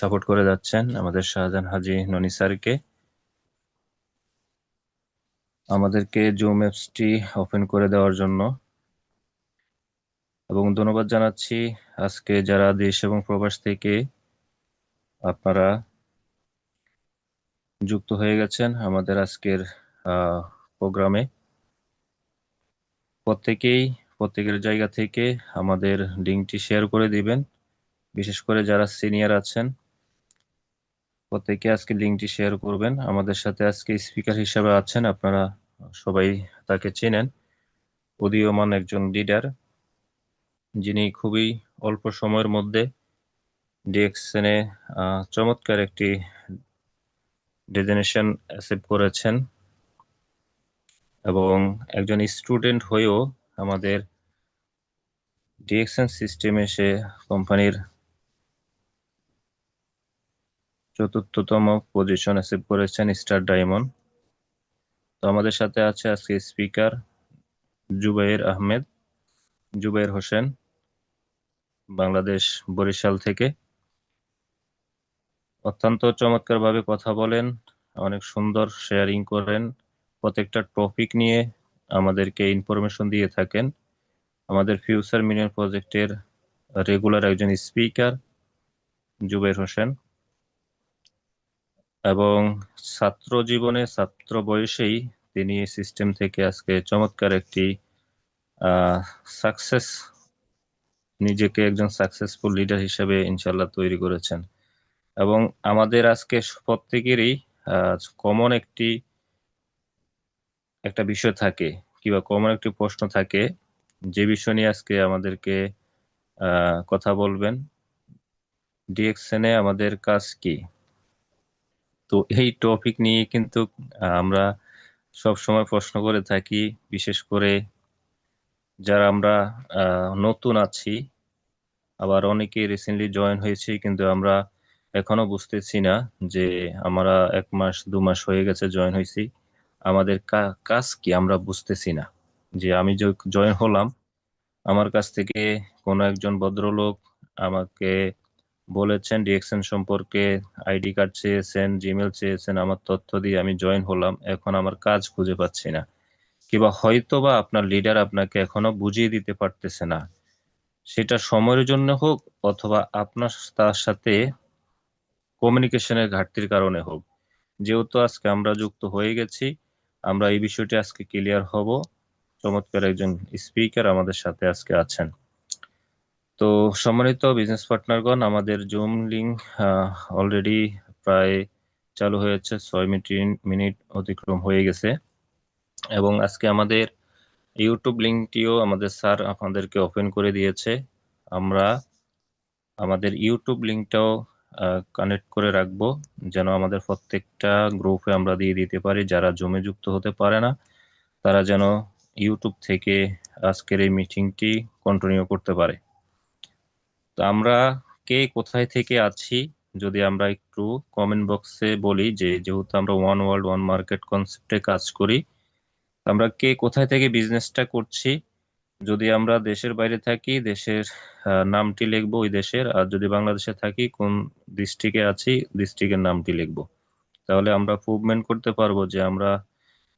Support করে যাচ্ছেন আমাদের শাহজাহান হাজি ননি স্যারকে। আমাদেরকে জুম অ্যাপসটি ওপেন করে দেওয়ার জন্য এবং ধন্যবাদ জানাচ্ছি আজকে যারা দেশ এবং প্রবাস থেকে আপনারা যুক্ত হয়ে গেছেন আমাদের আজকের প্রোগ্রামে। প্রত্যেকের জায়গা থেকে আমাদের লিঙ্কটি শেয়ার করে দিবেন। বিশেষ করে যারা সিনিয়র আছেন প্রত্যেকে আজকে লিঙ্কটি শেয়ার করবেন। আমাদের সাথে আজকে স্পিকার হিসেবে আছেন, আপনারা সবাই তাকে চেনেন, উদীয়মান একজন লিডার, যিনি খুবই অল্প সময়ের মধ্যে ডিএক্সএনে চমৎকার একটি ডেজিগনেশন অ্যাচিভ করেছেন এবং একজন স্টুডেন্ট হয়েও আমাদের ডিএক্সএন সিস্টেমে সে কোম্পানির চতুর্থতম পজিশন অ্যাচিভ করেছেন, স্টার ডায়মন্ড। তো আমাদের সাথে আছে আজকে স্পিকার জুবাইর হোসেন, বাংলাদেশ বরিশাল থেকে। অত্যন্ত চমৎকার ভাবে কথা বলেন, অনেক সুন্দর শেয়ারিং করেন, প্রত্যেকটা টপিক নিয়ে আমাদেরকে ইনফরমেশন দিয়ে থাকেন। আমাদের ফিউচার মিলিয়ন প্রজেক্টের রেগুলার একজন স্পিকার জুবাইর হোসেন, এবং ছাত্র বয়সেই তিনি সিস্টেম থেকে আজকে চমৎকার একটি সাকসেস, নিজেকে একজন সাকসেসফুল লিডার হিসেবে ইনশাল্লাহ তৈরি করেছেন। এবং আমাদের আজকে প্রত্যেকেরই কমন একটা বিষয় থাকে, কিংবা কমন একটি প্রশ্ন থাকে, যে বিষয় নিয়ে আজকে আমাদেরকে কথা বলবেন। ডিএক্সএনে আমাদের কাজ কি? তো এই টপিক নিয়ে কিন্তু আমরা সব সময় প্রশ্ন করে থাকি, বিশেষ করে যারা আমরা নতুন আছি, আবার অনেকে রিসেন্টলি জয়েন হয়েছে, কিন্তু আমরা এখনো বুঝতেছি না যে আমরা 1 মাস 2 মাস হয়ে গেছে জয়েন হয়েছি, আমাদের কাজ কি আমরা বুঝতেছি না। যে আমি যে জয়েন হলাম, আমার কাছ থেকে কোনো একজন ভদ্রলোক আমাকে বলেছেন ডিএক্সএন সম্পর্কে, আইডি কার্ড চেয়েছেন, জিমেল চেয়েছেন, আমার তথ্য দিয়ে আমি জয়েন হলাম, এখন আমার কাজ খুঁজে পাচ্ছি না, কিংবা হয়তো বা আপনার লিডার আপনাকে এখনো বুঝিয়ে দিতে পারতেছে না, সেটা সময়ের জন্য হোক অথবা আপনার তার সাথে কমিউনিকেশনের ঘাটতির কারণে হোক। যেহেতু আজকে আমরা যুক্ত হয়ে গেছি, আমরা এই বিষয়টি আজকে ক্লিয়ার হব। চমৎকার একজন স্পিকার আমাদের সাথে আজকে আছেন। তো সম্মানিত বিজনেস পার্টনারগণ, আমাদের জুম লিংক অলরেডি প্রায় চালু হয়েছে, 6 মিনিট অতিক্রম হয়ে গেছে। এবং আজকে আমাদের ইউটিউব লিংকটিও আমাদের স্যার আপনাদেরকে ওপেন করে দিয়েছে। আমরা আমাদের ইউটিউব লিংকটাও কানেক্ট করে রাখবো, যেন আমাদের প্রত্যেকটা গ্রুপে আমরা দিয়ে দিতে পারি। যারা জমে যুক্ত হতে পারে না, তারা যেন ইউটিউব থেকে আজকের এই মিটিংটি কন্টিনিউ করতে পারে। তো আমরা কে কোথায় থেকে আছি, যদি আমরা একটু কমেন্ট বক্সে বলি, যে যেহেতু আমরা ওয়ান ওয়ার্ল্ড ওয়ান মার্কেট কনসেপ্টে কাজ করি, আমরা কে কোথায় থেকে বিজনেসটা করছি। যদি আমরা দেশের বাইরে থাকি, দেশের নামটি লিখবো ওই দেশের, আর যদি বাংলাদেশে থাকি কোন ডিস্ট্রিক্টে আছি ডিস্ট্রিক্টের নামটি লিখবো। তাহলে আমরা প্রুভমেন্ট করতে পারবো যে আমরা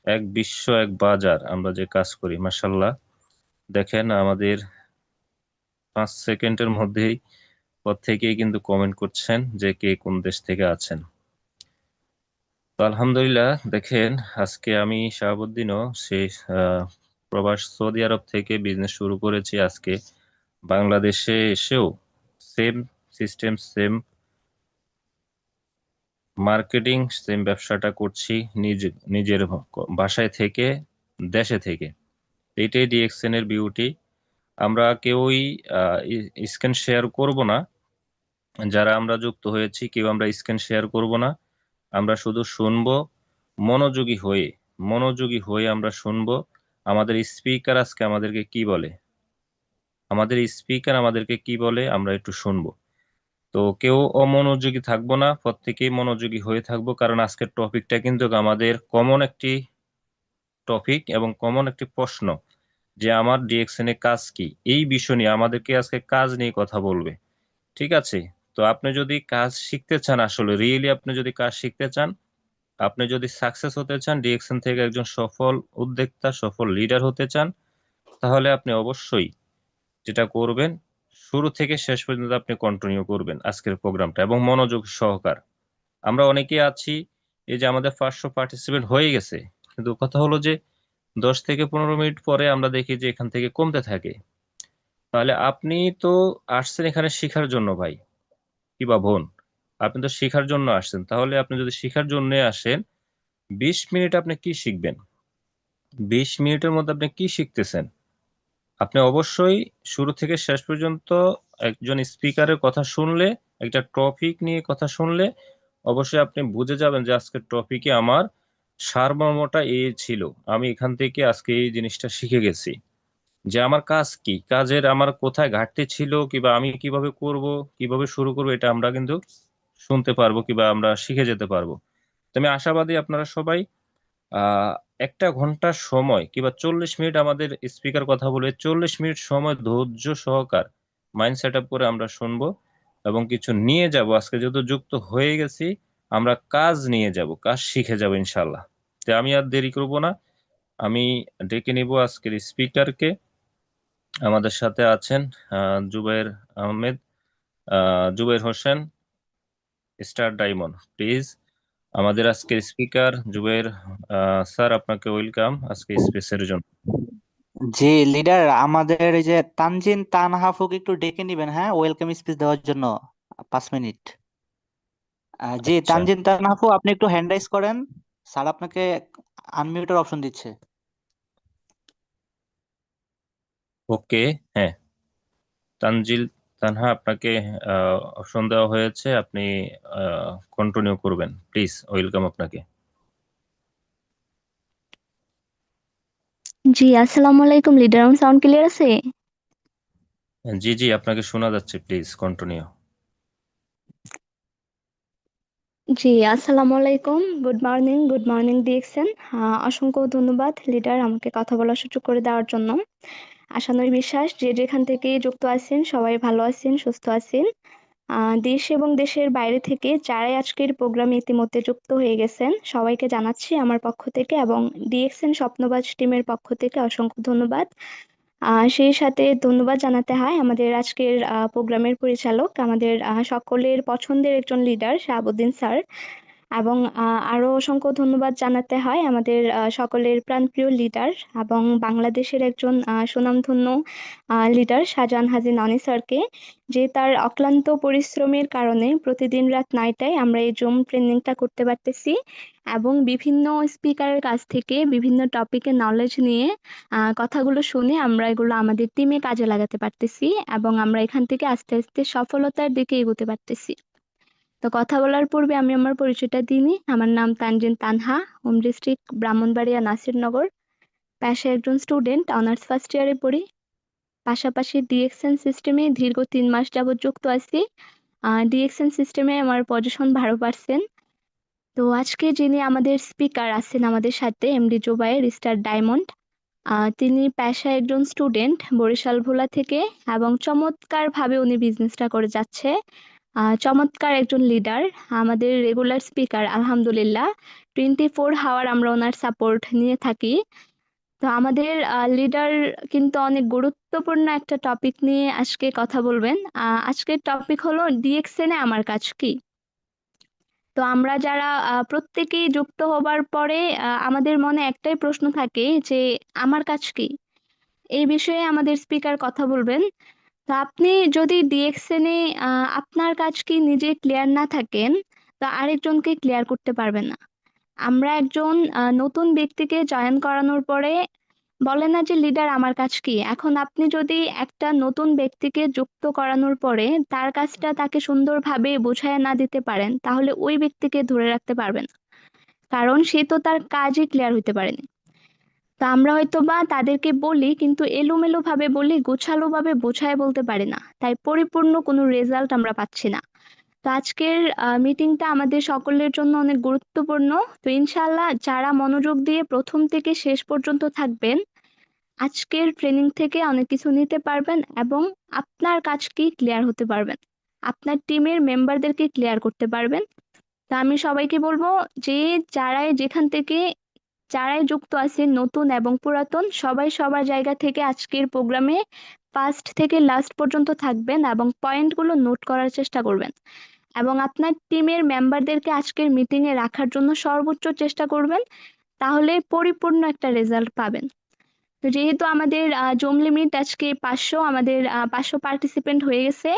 এক বিশ্ব এক বাজার আমরা যে কাজ করি। মাশাল্লাহ, দেখেন আমাদের 5 সেকেন্ডের মধ্যেই প্রত্যেকেই কিন্তু কমেন্ট করছেন যে কে কোন দেশ থেকে আছেন। তো আলহামদুলিল্লাহ, দেখেন আজকে আমি শাহাবুদ্দিনও সেই প্রবাস সৌদি আরব থেকে বিজনেস শুরু করেছি। আজকে বাংলাদেশে এসেও same system, same marketing, same ব্যবসাটা করছি নিজের বাসায় থেকে, দেশে থেকে। এইটাই ডিএক্সএন এর বিউটি। আমরা কেউই স্ক্রিন শেয়ার করব না, যারা আমরা যুক্ত হয়েছি কেউ আমরা স্ক্রিন শেয়ার করব না। আমরা শুধু শুনবো, মনোযোগী হয়ে মনোযোগী হয়ে আমরা শুনবো আমাদের স্পিকার আজকে আমাদেরকে কি বলে। আমরা একটু শুনবো। তো কেউ অমনোযোগী থাকবো না, প্রত্যেকেই মনোযোগী হয়ে থাকবো, কারণ আজকের টপিকটা কিন্তু আমাদের কমন একটি টপিক এবং কমন একটি প্রশ্ন, যে আমার ডিএক্সএন এ কাজ কি, এই বিষয় নিয়ে আমাদেরকে আজকে কাজ নিয়ে কথা বলবে। ঠিক আছে? তো আপনি যদি কাজ শিখতে চান, আসলে রিয়েলি আপনি যদি কাজ শিখতে চান, আপনি যদি সাকসেস হতে চান, ডিএক্সএন থেকে একজন সফল উদ্যোক্তা, সফল লিডার হতে চান, তাহলে আপনি অবশ্যই যেটা করবেন, শুরু থেকে শেষ পর্যন্ত আপনি কন্টিনিউ করবেন আজকের প্রোগ্রামটা এবং মনোযোগ সহকার। আমরা অনেকেই আছি, এই যে আমাদের 500 পার্টিসিপেন্ট হয়ে গেছে, কিন্তু কথা হলো যে 10 থেকে 15 মিনিট পরে আমরা দেখি যে এখান থেকে কমতে থাকে। তাহলে আপনি তো আসছেন এখানে শেখার জন্য ভাই, কি বা বোন, আপনি তো শেখার জন্য আসছেন। তাহলে আপনি যদি শেখার জন্য আসেন, 20 মিনিট আপনি কি শিখবেন? 20 মিনিটের মধ্যে আপনি কি শিখতেছেন? আপনি অবশ্যই শুরু থেকে শেষ পর্যন্ত একজন স্পিকারের কথা শুনলে, একটা টপিক নিয়ে কথা শুনলে অবশ্যই আপনি বুঝে যাবেন যে আজকের টপিকে আমার সারমর্মটা এই ছিল, আমি এখান থেকে আজকে এই জিনিসটা শিখে গেছি, যে আমার কাজ কি, কাজের আমার কোথায় ঘাটতি ছিল, কিংবা আমি কিভাবে করব, কিভাবে শুরু করবো, এটা আমরা কিন্তু শুনতে পারবো কিংবা আমরা শিখে যেতে পারবো। তো আমি আশাবাদী আপনারা সবাই 1 ঘন্টা সময় কিংবা 40 মিনিট আমাদের স্পিকার কথা বলে 40 মিনিট সময় ধৈর্য সহকার মাইন্ড সেট আপ করে আমরা শুনবো এবং কিছু নিয়ে যাব। আজকে যেহেতু যুক্ত হয়ে গেছি, আমরা কাজ নিয়ে যাব, কাজ শিখে যাব ইনশাল্লাহ। তো আমি আর দেরি করব না, আমি ডেকে নিব আজকের স্পিকারকে। আমাদের সাথে আছেন Zubair Ahmed, Zubair Hossain, star diamond. Please, আমাদের আজকের স্পিকার জুবাইর স্যার, আপনাকে ওয়েলকাম আজকে স্পেসের জন্য। জি লিডার, আমাদের এই যে তানজিন তানহাফুকে একটু ডেকে নিবেন, হ্যাঁ, ওয়েলকাম স্পিচ দেওয়ার জন্য 5 মিনিট। জি আচ্ছা, তানজিন তানহাফু, আপনি একটু হ্যান্ড রাইজ করেন, স্যার আপনাকে আনমিউটের অপশন দিচ্ছে। ওকে। হ্যাঁ, তানজিল তানহা, আপনাকে অপশন দেওয়া হয়েছে, আপনি কন্টিনিউ করবেন প্লিজ, ওয়েলকাম আপনাকে। জি, আসসালামু আলাইকুম লিডার, আমার সাউন্ড ক্লিয়ার আছে? জি জি, আপনাকে শোনা যাচ্ছে, প্লিজ কন্টিনিউ। জি, আসসালামু আলাইকুম, গুড মর্নিং ডিএক্সএন। অসংখ্য ধন্যবাদ লিডার আমাকে কথা বলার সুযোগ করে দেওয়ার জন্য। আশানুর বিশ্বাস যে যেখান থেকে যুক্ত আছেন সবাই ভালো আছেন, সুস্থ আছেন। দেশ এবং দেশের বাইরে থেকে যারাই আজকের প্রোগ্রামে ইতিমধ্যে যুক্ত হয়ে গেছেন সবাইকে জানাচ্ছি আমার পক্ষ থেকে এবং ডিএক্সএন স্বপ্নবাজ টিমের পক্ষ থেকে অসংখ্য ধন্যবাদ। সেই সাথে ধন্যবাদ জানাতে হয় আমাদের আজকের প্রোগ্রামের পরিচালক, আমাদের সকলের পছন্দের একজন লিডার শাহাবুদ্দিন স্যার, এবং আরো অসংখ্য ধন্যবাদ জানাতে হয় আমাদের সকলের প্রাণপ্রিয় লিডার এবং বাংলাদেশের একজন সুনামধন্য লিডার শাহজাহান হাজী ননি স্যারকে, যে তার অক্লান্ত পরিশ্রমের কারণে প্রতিদিন রাত 9টায় আমরা এই জুম ট্রেনিংটা করতে পারতেছি এবং বিভিন্ন স্পিকারের কাছ থেকে বিভিন্ন টপিকে নলেজ নিয়ে কথাগুলো শুনে আমরা এগুলো আমাদের টিমে কাজে লাগাতে পারতেছি এবং আমরা এখান থেকে আস্তে আস্তে সফলতার দিকে এগোতে পারতেছি। তো কথা বলার পূর্বে আমি আমার পরিচয়টা দিইনি। আমার নাম তানজিন তানহা, হোম ডিস্ট্রিক্ট ব্রাহ্মণবাড়িয়া নাসিরনগর। পেশায় একজন স্টুডেন্ট, অনার্স ফার্স্ট ইয়ারে পড়ি। পাশাপাশি ডিএক্সএন সিস্টেমে দীর্ঘ 3 মাস যাবত যুক্ত আছি। ডিএক্সএন সিস্টেমে আমার পজিশন 12%। তো আজকে যিনি আমাদের স্পিকার আছেন আমাদের সাথে, এমডি জুবাইর স্টার ডায়মন্ড। তিনি পেশায় একজন স্টুডেন্ট বরিশাল ভোলা থেকে এবং চমৎকার ভাবে উনি বিজনেসটা করে যাচ্ছে। চমৎকার একজন লিডার, আমাদের রেগুলার স্পিকার আলহামদুলিল্লাহ। 24 আওয়ার আমরা ওনার সাপোর্ট নিয়ে থাকি। তো আমাদের লিডার কিন্তু অনেক গুরুত্বপূর্ণ একটা টপিক নিয়ে আজকে কথা বলবেন। আজকের টপিক হলো ডিএক্সএন এ আমার কাজ কি। তো আমরা যারা প্রত্যেকেই যুক্ত হবার পরে আমাদের মনে একটাই প্রশ্ন থাকে যে আমার কাজ কি, এই বিষয়ে আমাদের স্পিকার কথা বলবেন। তো আপনি যদি ডিএক্সএন এ আপনার কাজ কি নিজে ক্লিয়ার না থাকেন, তো আরেকজনকে ক্লিয়ার করতে পারবেন না। আমরা একজন নতুন ব্যক্তিকে জয়েন করানোর পরে বলে না যে লিডার আমার কাজ কি, এখন আপনি যদি একটা নতুন ব্যক্তিকে যুক্ত করানোর পরে তার কাজটা তাকে সুন্দরভাবে বোঝায় না দিতে পারেন, তাহলে ওই ব্যক্তিকে ধরে রাখতে পারবেন না, কারণ সে তো তার কাজই ক্লিয়ার হইতে পারেনি। তো আমরা হয়তো বা তাদেরকে বলি কিন্তু এলোমেলো ভাবে বলি, গোছালো ভাবে বোঝায় বলতে পারি না, তাই পরিপূর্ণ কোনো রেজাল্ট আমরা পাচ্ছি না। তো আজকের মিটিংটা আমাদের সকলের জন্য অনেক গুরুত্বপূর্ণ। তো ইনশাআল্লাহ যারা মনোযোগ দিয়ে প্রথম থেকে শেষ পর্যন্ত থাকবেন আজকের ট্রেনিং থেকে অনেক কিছু নিতে পারবেন এবং আপনার কাজ কি ক্লিয়ার হতে পারবেন। আপনার টিমের মেম্বারদেরকে ক্লিয়ার করতে পারবেন। তা আমি সবাইকে বলবো যে যারাই যুক্ত আছেন নতুন এবং পুরাতন, সবাই সবার জায়গা থেকে আজকের প্রোগ্রামে ফার্স্ট থেকে লাস্ট পর্যন্ত থাকবেন এবং পয়েন্টগুলো নোট করার চেষ্টা করবেন এবং আপনার টিমের মেম্বারদেরকে আজকের মিটিং এ রাখার জন্য সর্বোচ্চ চেষ্টা করবেন, তাহলে পরিপূর্ণ একটা রেজাল্ট পাবেন। তো যেহেতু আমাদের জুম লিমিট আজকে 500, আমাদের 500 পার্টিসিপেন্ট হয়ে গেছে।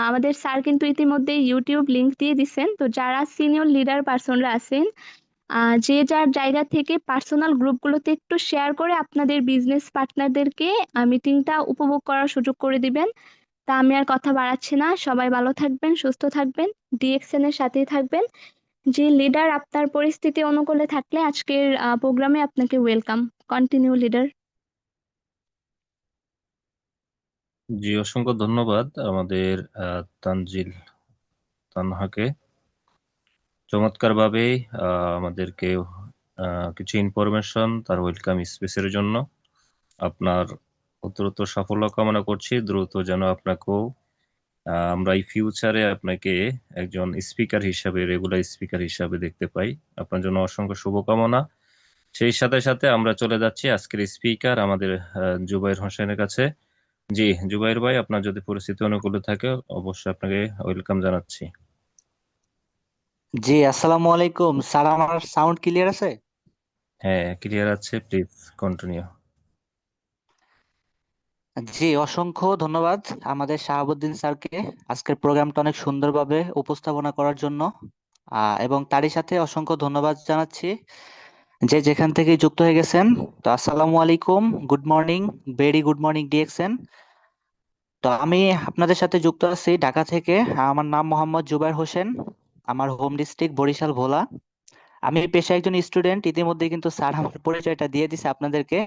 আমাদের স্যার কিন্তু ইতিমধ্যে ইউটিউব লিংক দিয়ে দিচ্ছেন। তো যারা সিনিয়র লিডার পার্সনরা আছেন, যে যার জায়গা থেকে পার্সোনাল গ্রুপগুলোতে একটু শেয়ার করে আপনাদের বিজনেস পার্টনারদেরকে মিটিংটা উপভোগ করার সুযোগ করে দিবেন। তা আমি আর কথা বাড়াচ্ছি না, সবাই ভালো থাকবেন, সুস্থ থাকবেন, ডিএক্সএন এর সাথেই থাকবেন। যে লিডার আপনার পরিস্থিতি অনুকূলে থাকলে আজকের প্রোগ্রামে আপনাকে ওয়েলকাম। Continue leader. জি, অসংখ্য ধন্যবাদ আমাদের তানজিল তানহাকে চমৎকারভাবে আমাদেরকে কিছু ইনফরমেশন তার ওয়েলকাম স্পিচের জন্য। আপনার উত্তরোত্তর সাফল্য কামনা করছি। দ্রুত যেন আপনাকেও আমরা এই ফিউচারে আপনাকে একজন স্পিকার হিসাবে, রেগুলার স্পিকার হিসাবে দেখতে পাই। আপনার জন্য অসংখ্য শুভকামনা। সেই সাথে সাথে আমরা চলে যাচ্ছি আজকের স্পিকার আমাদের জুবাইর হোসেনের কাছে। জি জুবাইর ভাই, আপনার যদি পরিস্থিতি অনুকূলে থাকে অবশ্যই আপনাকে ওয়েলকাম জানাচ্ছি। জি, আসসালামু আলাইকুম স্যার, আমার সাউন্ড ক্লিয়ার আছে? হ্যাঁ, ক্লিয়ার আছে, প্লিজ কন্টিনিউ। জি, অসংখ্য ধন্যবাদ আমাদের শাহাবুদ্দিন স্যারকে আজকের প্রোগ্রামটা অনেক সুন্দরভাবে উপস্থাপনা করার জন্য। এবং তারই সাথে অসংখ্য ধন্যবাদ জানাচ্ছি যে যেখান থেকে যুক্ত হয়ে গেছেন। তো আসসালামু আলাইকুম, good morning, very good morning DXN. তো আমি আপনাদের সাথে যুক্ত আছি ঢাকা থেকে। আমার নাম মোহাম্মদ জুবাইর হোসেন, আমার হোম ডিস্ট্রিক্ট বরিশাল ভোলা। আমি পেশায় একজন স্টুডেন্ট, ইতিমধ্যে কিন্তু স্যার আমার পরিচয়টা দিয়ে দিছে আপনাদেরকে।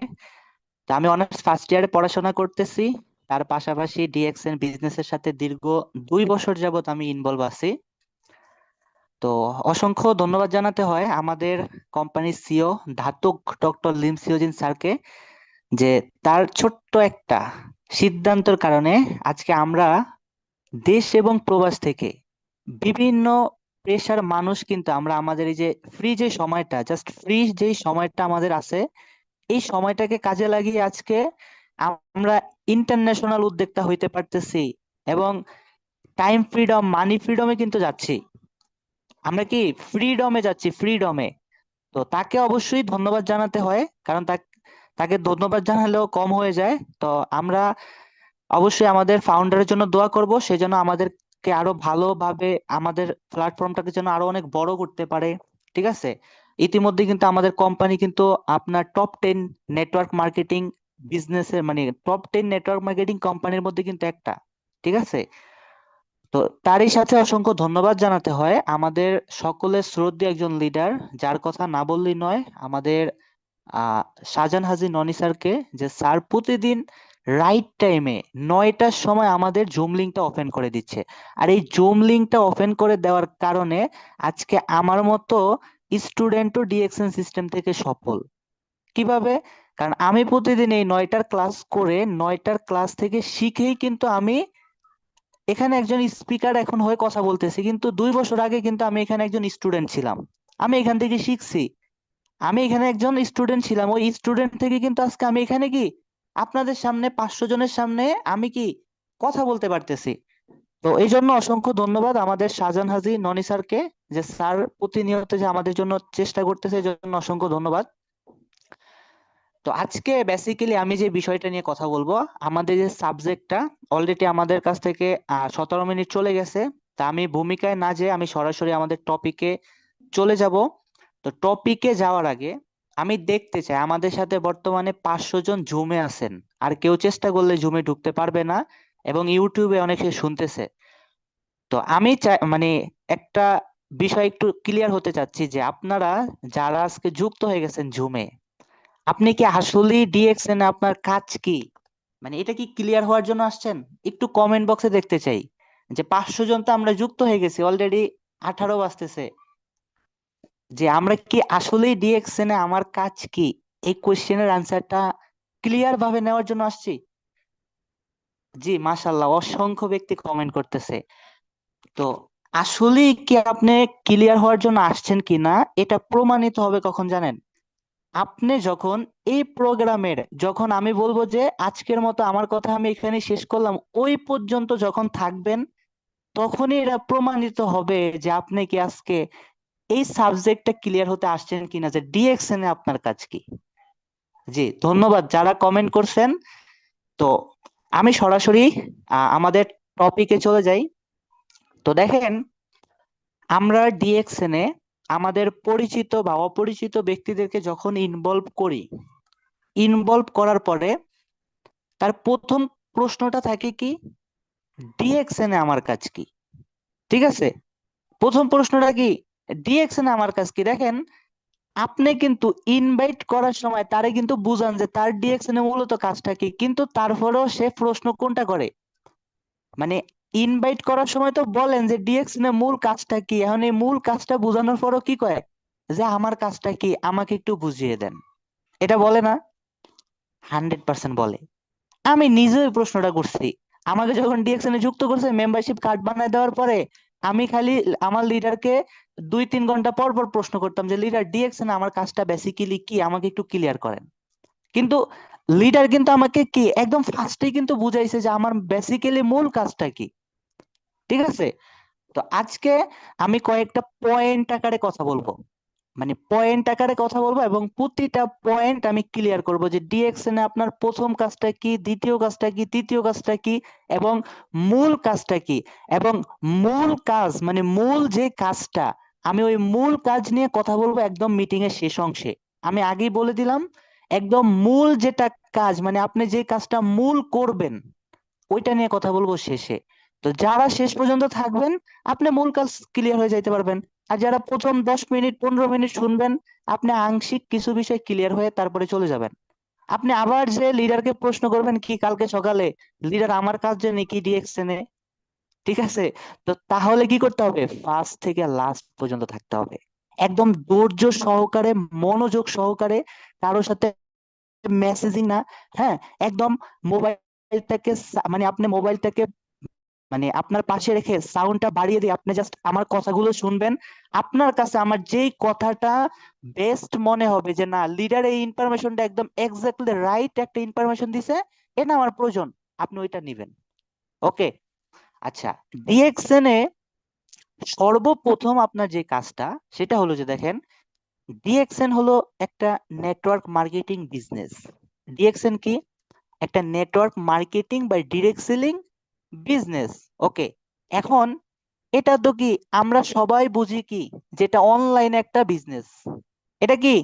তো আমি অনার্স ফার্স্ট ইয়ারে পড়াশোনা করতেছি। তার পাশাপাশি ডিএক্সএন বিজনেসের সাথে দীর্ঘ 2 বছর যাবত আমি ইনভলভ আছি। তো অসংখ্য ধন্যবাদ জানাতে হয় আমাদের কোম্পানির সিও ধাতুক ডক্টর লিম সিওজিন স্যারকে, যে তার ছোট্ট একটা সিদ্ধান্তের কারণে আজকে আমরা দেশ এবং প্রবাস থেকে বিভিন্ন পেশার মানুষ কিন্তু আমরা আমাদের এই যে ফ্রি যে সময়টা, জাস্ট ফ্রি যেই সময়টা আমাদের আছে, এই সময়টাকে কাজে লাগিয়ে আজকে আমরা ইন্টারন্যাশনাল উদ্যোক্তা হইতে পারতেছি এবং টাইম ফ্রিডম, মানি ফ্রিডমে কিন্তু যাচ্ছি। আমরা কি ফ্রিডমে যাচ্ছি, ফ্রিডমে। তো তাকে অবশ্যই ধন্যবাদ জানাতে হয়, কারণ তাকে ধন্যবাদ জানালেও কম হয়ে যায়। তো আমরা অবশ্যই আমাদের ফাউন্ডারের জন্য দোয়া করব, সে যেন আমাদেরকে আরো ভালোভাবে আমাদের প্ল্যাটফর্মটাকে যেন আরো অনেক বড় করতে পারে। ঠিক আছে? ইতিমধ্যে কিন্তু আমাদের কোম্পানি কিন্তু আপনার টপ 10 নেটওয়ার্ক মার্কেটিং বিজনেসের, মানে টপ 10 নেটওয়ার্ক মার্কেটিং কোম্পানির মধ্যে কিন্তু একটা। ঠিক আছে? তো তারই সাথে অসংখ্য ধন্যবাদ জানাতে হয় আমাদের সকলের শ্রদ্ধেয় একজন লিডার, যার কথা না বললেই নয়, আমাদের আহ শাহজাহান হাজী ননি স্যারকে, যে স্যার প্রতিদিন রাইট টাইমে 9টার সময় আমাদের জুম লিঙ্কটা ওপেন করে দিচ্ছে। আর এই জুম লিঙ্কটা ওপেন করে দেওয়ার কারণে আজকে আমার মতো স্টুডেন্টও ডিএক্সএন সিস্টেম থেকে সফল। কিভাবে? কারণ আমি প্রতিদিন এই 9টার ক্লাস করে 9টার ক্লাস থেকে শিখেই কিন্তু আমি এখানে একজন স্পিকার এখন হয়ে কথা বলতেছি, কিন্তু 2 বছর আগে কিন্তু আমি এখানে একজন স্টুডেন্ট ছিলাম। আমি এখান থেকে শিখছি। আমি এখানে একজন স্টুডেন্ট ছিলাম, ওই স্টুডেন্ট থেকে কিন্তু আজকে আমি এখানে কি আপনাদের সামনে 500 জনের সামনে আমি কি কথা বলতে পারতেছি। তো এই জন্য অসংখ্য ধন্যবাদ আমাদের শাহজাহান হাজী ননি স্যারকে, যে স্যার প্রতিনিয়ত যে আমাদের জন্য চেষ্টা করতেছে, এই জন্য অসংখ্য ধন্যবাদ। তো আজকে বেসিক্যালি আমি যে বিষয়টা নিয়ে কথা বলবো, আমাদের যে সাবজেক্টটা, অলরেডি আমাদের কাছ থেকে 17 মিনিট চলে গেছে। তা আমি ভূমিকায় না যেয়ে আমি সরাসরি আমাদের টপিকে চলে যাব। তো টপিকে যাওয়ার আগে আমি দেখতে চাই আমাদের সাথে বর্তমানে 500 জন জুমে আছেন, আর কেউ চেষ্টা করলে জুমে ঢুকতে পারবে না, এবং ইউটিউবে অনেকে শুনতেছে। তো আমি চাই, মানে একটা বিষয় একটু ক্লিয়ার হতে চাচ্ছি, যে আপনারা যারা আজকে যুক্ত হয়ে গেছেন জুমে, আপনি কি আসলেই ডিএক্সএন এ আপনার কাজ কি? মানে এটা কি ক্লিয়ার হওয়ার জন্য আসছেন? একটু কমেন্ট বক্সে দেখতে চাই, যে 500 জন তো আমরা যুক্ত হয়ে গেছি, অলরেডি 18 বাজতেছে, যে আমরা কি আসলেই ডিএক্সএন এ আমার কাজ কি, এই কোশ্চেনের আনসারটা ক্লিয়ার ভাবে নেওয়ার জন্য আসছি। জি, মাশাল্লাহ, অসংখ্য ব্যক্তি কমেন্ট করতেছে। তো আসলে কি আপনি ক্লিয়ার হওয়ার জন্য আসছেন কিনা এটা প্রমাণিত হবে কখন জানেন? আপনি যখন এই প্রোগ্রামের, যখন আমি বলবো যে আজকের মতো আমার কথা আমি এখানে শেষ করলাম, ওই পর্যন্ত যখন থাকবেন, তখনই এটা প্রমাণিত হবে যে আপনি কি আজকে এই সাবজেক্টটা ক্লিয়ার হতে আসছেন কিনা, যে ডিএক্সএন এ আপনার কাজ কি। জি, ধন্যবাদ যারা কমেন্ট করছেন। তো আমি সরাসরি আমাদের টপিকে চলে যাই। তো দেখেন, আমরা ডিএক্সএন এ আমাদের পরিচিত বা অপরিচিত ব্যক্তিদেরকে যখন ইনভলভ করার পরে তার প্রথম প্রশ্নটা থাকে কি, ডিএক্সএন এ আমার কাজ কি। ঠিক আছে, প্রথম প্রশ্নটা কি, ডিএক্সএন এ আমার কাজ কি। দেখেন, আপনি কিন্তু ইনভাইট করার সময় তারে কিন্তু বুঝান যে তার ডিএক্সএন এ মূলত কাজটা কি, কিন্তু তারপরেও সে প্রশ্ন কোনটা করে, মানে ইনভাইট করার সময় তো বলেন যে ডিএক্সএন এর মূল কাজটা কি, এখন এই মূল কাজটা বোঝানোর পরও কি কয় যে আমার কাজটা কি আমাকে একটু বুঝিয়ে দেন। এটা বলে না? 100% বলে। আমি নিজেই প্রশ্নটা করছি। আমাকে যখন ডিএক্সএন এ যুক্ত করছে, মেম্বারশিপ কার্ড বানায় দেওয়ার পরে আমি খালি আমার লিডারকে 2-3 ঘন্টা পর পর প্রশ্ন করতাম যে লিডার, ডিএক্সএন এ আমার কাজটা বেসিক্যালি কি, আমাকে একটু ক্লিয়ার করেন। কিন্তু লিডার কিন্তু আমাকে কি একদম ফার্স্টেই কিন্তু বুঝাইছে যে আমার বেসিক্যালি মূল কাজটা কি। ঠিক আছে, তো আজকে আমি কয়েকটা পয়েন্ট আকারে কথা বলবো, মানে পয়েন্ট আকারে কথা বলবো, এবং প্রতিটা পয়েন্ট আমি ক্লিয়ার করব যে ডিএক্সএন এ আপনার প্রথম কাজটা কি, দ্বিতীয় কাজটা কি, তৃতীয় কাজটা কি, এবং মূল কাজটা কি। এবং মূল কাজ মানে মূল যে কাজটা, আমি ওই মূল কাজ নিয়ে কথা বলবো একদম মিটিং এর শেষ অংশে। আমি আগেই বলে দিলাম, একদম মূল যেটা কাজ, মানে আপনি যে কাজটা মূল করবেন ওইটা নিয়ে কথা বলবো শেষে। তো যারা শেষ পর্যন্ত থাকবেন, আপনি মূল কাজ ক্লিয়ার হয়ে যাইতে পারবেন। আর যারা প্রথম 10 মিনিট 15 মিনিট শুনবেন, আপনি আংশিক কিছু বিষয় ক্লিয়ার হয়ে তারপরে চলে যাবেন। আপনি আবার যে লিডারকে প্রশ্ন করবেন কি কালকে সকালে, লিডার আমার কাজ জানি কি ডিএক্সএন এ। ঠিক আছে, তো তাহলে কি করতে হবে, ফার্স্ট থেকে লাস্ট পর্যন্ত থাকতে হবে, একদম ধৈর্য সহকারে, মনোযোগ সহকারে, কারোর সাথে মেসেজিং না। হ্যাঁ, একদম মোবাইলটাকে মানে আপনি মোবাইলটাকে মানে আপনার পাশে রেখে সাউন্ডটা বাড়িয়ে দিয়ে আপনি জাস্ট আমার কথাগুলো শুনবেন। আপনার কাছে আমার যেই কথাটা বেস্ট মনে হবে যে না, লিডার এই ইনফরমেশনটা একদম এক্স্যাক্টলি রাইট একটা ইনফরমেশন দিছে, এটা আমার প্রয়োজন, আপনি ওইটা নিবেন। ওকে, আচ্ছা। ডিএক্সএন এ সর্বপ্রথম আপনার যে কাজটা সেটা হলো যে দেখেন, ডিএক্সএন হলো একটা নেটওয়ার্ক মার্কেটিং বিজনেস। ডিএক্সএন কি? একটা নেটওয়ার্ক মার্কেটিং বা ডিরেক্ট সেলিং বিজনেস। ওকে, এখন এটা তো কি আমরা সবাই বুঝি কি, যেটা অনলাইন একটা বিজনেস। এটা কি?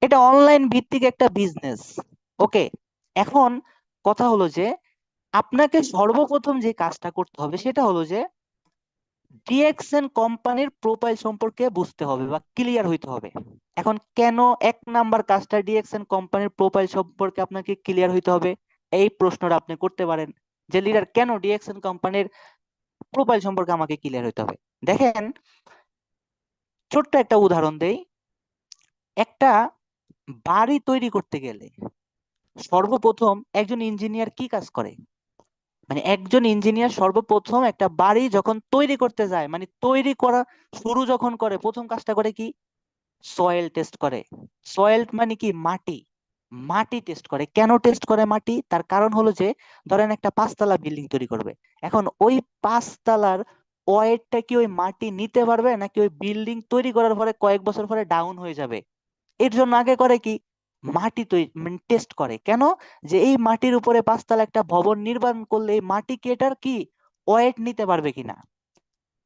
এটা অনলাইন ভিত্তিক একটা বিজনেস। ওকে, এখন কথা হলো যে আপনাকে সর্বপ্রথম যে কাজটা করতে হবে সেটা হলো যে ডিএক্সএন কোম্পানির প্রোফাইল সম্পর্কে বুঝতে হবে বা ক্লিয়ার হইতে হবে। এখন কেন এক নাম্বার কাজটা ডিএক্সএন কোম্পানির প্রোফাইল সম্পর্কে আপনাকে ক্লিয়ার হইতে হবে, এই প্রশ্নটা আপনি করতে পারেন যে লিডার কেন ডিএক্সএন কোম্পানির প্রোফাইল সম্পর্কে আমাকে ক্লিয়ার হইতে হবে। দেখেন, ছোট্ট একটা উদাহরণ দেই। একটা বাড়ি তৈরি করতে গেলে সর্বপ্রথম একজন ইঞ্জিনিয়ার কি কাজ করে, মানে একজন ইঞ্জিনিয়ার সর্বপ্রথম একটা বাড়ি যখন তৈরি করতে যায়, মানে তৈরি করা শুরু যখন করে, প্রথম কাজটা করে কি, সয়েল টেস্ট করে। সয়েল মানে কি, মাটি। মাটি টেস্ট করে। কেন টেস্ট করে মাটি? তার কারণ হলো যে ধরেন একটা 5 তলা বিল্ডিং তৈরি করবে, এখন ওই 5 তলার ওয়েটটা কি ওই মাটি নিতে পারবে, নাকি ওই বিল্ডিং তৈরি করার পরে কয়েক বছর পরে ডাউন হয়ে যাবে। এর জন্য আগে করে কি, মাটি তৈরি মানে টেস্ট করে। কেন? যে এই মাটির উপরে 5 তলা একটা ভবন নির্মাণ করলে এই মাটি কি এটার কি ওয়েট নিতে পারবে কিনা।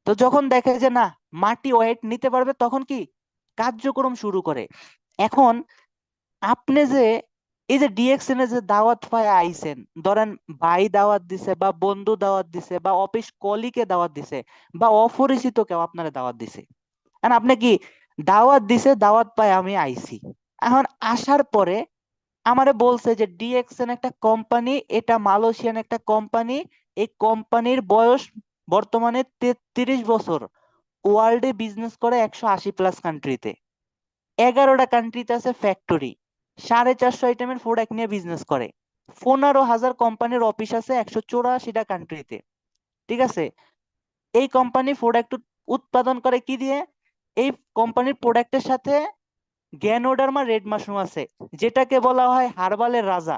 তো যখন দেখে যে না, মাটি ওয়েট নিতে পারবে, তখন কি কার্যক্রম শুরু করে। এখন আপনি যে এই যে ডিএক্সএন এ যে দাওয়াত পায় আইছেন, ধরেন ভাই দাওয়াত দিছে বা বন্ধু দাওয়াত দিছে বা অফিস কলিকে দাওয়াত দিছে বা অপরিচিত কেউ আপনারা দাওয়াত দিছে, আর আপনি কি দাওয়াত দিছে, দাওয়াত পায় আমি আইছি। এখন আসার পরে আমারে বলছে যে ডিএক্সএন একটা কোম্পানি, এটা মালয়েশিয়ান একটা কোম্পানি, এই কোম্পানির বয়স বর্তমানে 33 বছর, ওয়ার্ল্ডে বিজনেস করে 180+ কান্ট্রিতে, 11টা কান্ট্রিতে আছে ফ্যাক্টরি, 450 আইটেমের প্রোডাক্ট নিয়ে বিজনেস করে, 15,000 কোম্পানির অফিস আছে 184টা কান্ট্রিতে। ঠিক আছে, এই কোম্পানি প্রোডাক্ট উৎপাদন করে কি দিয়ে? এই কোম্পানির প্রোডাক্টের সাথে গ্যানোডার্মা রেড মাশরুম আছে, যেটাকে বলা হয় হার্বালের রাজা।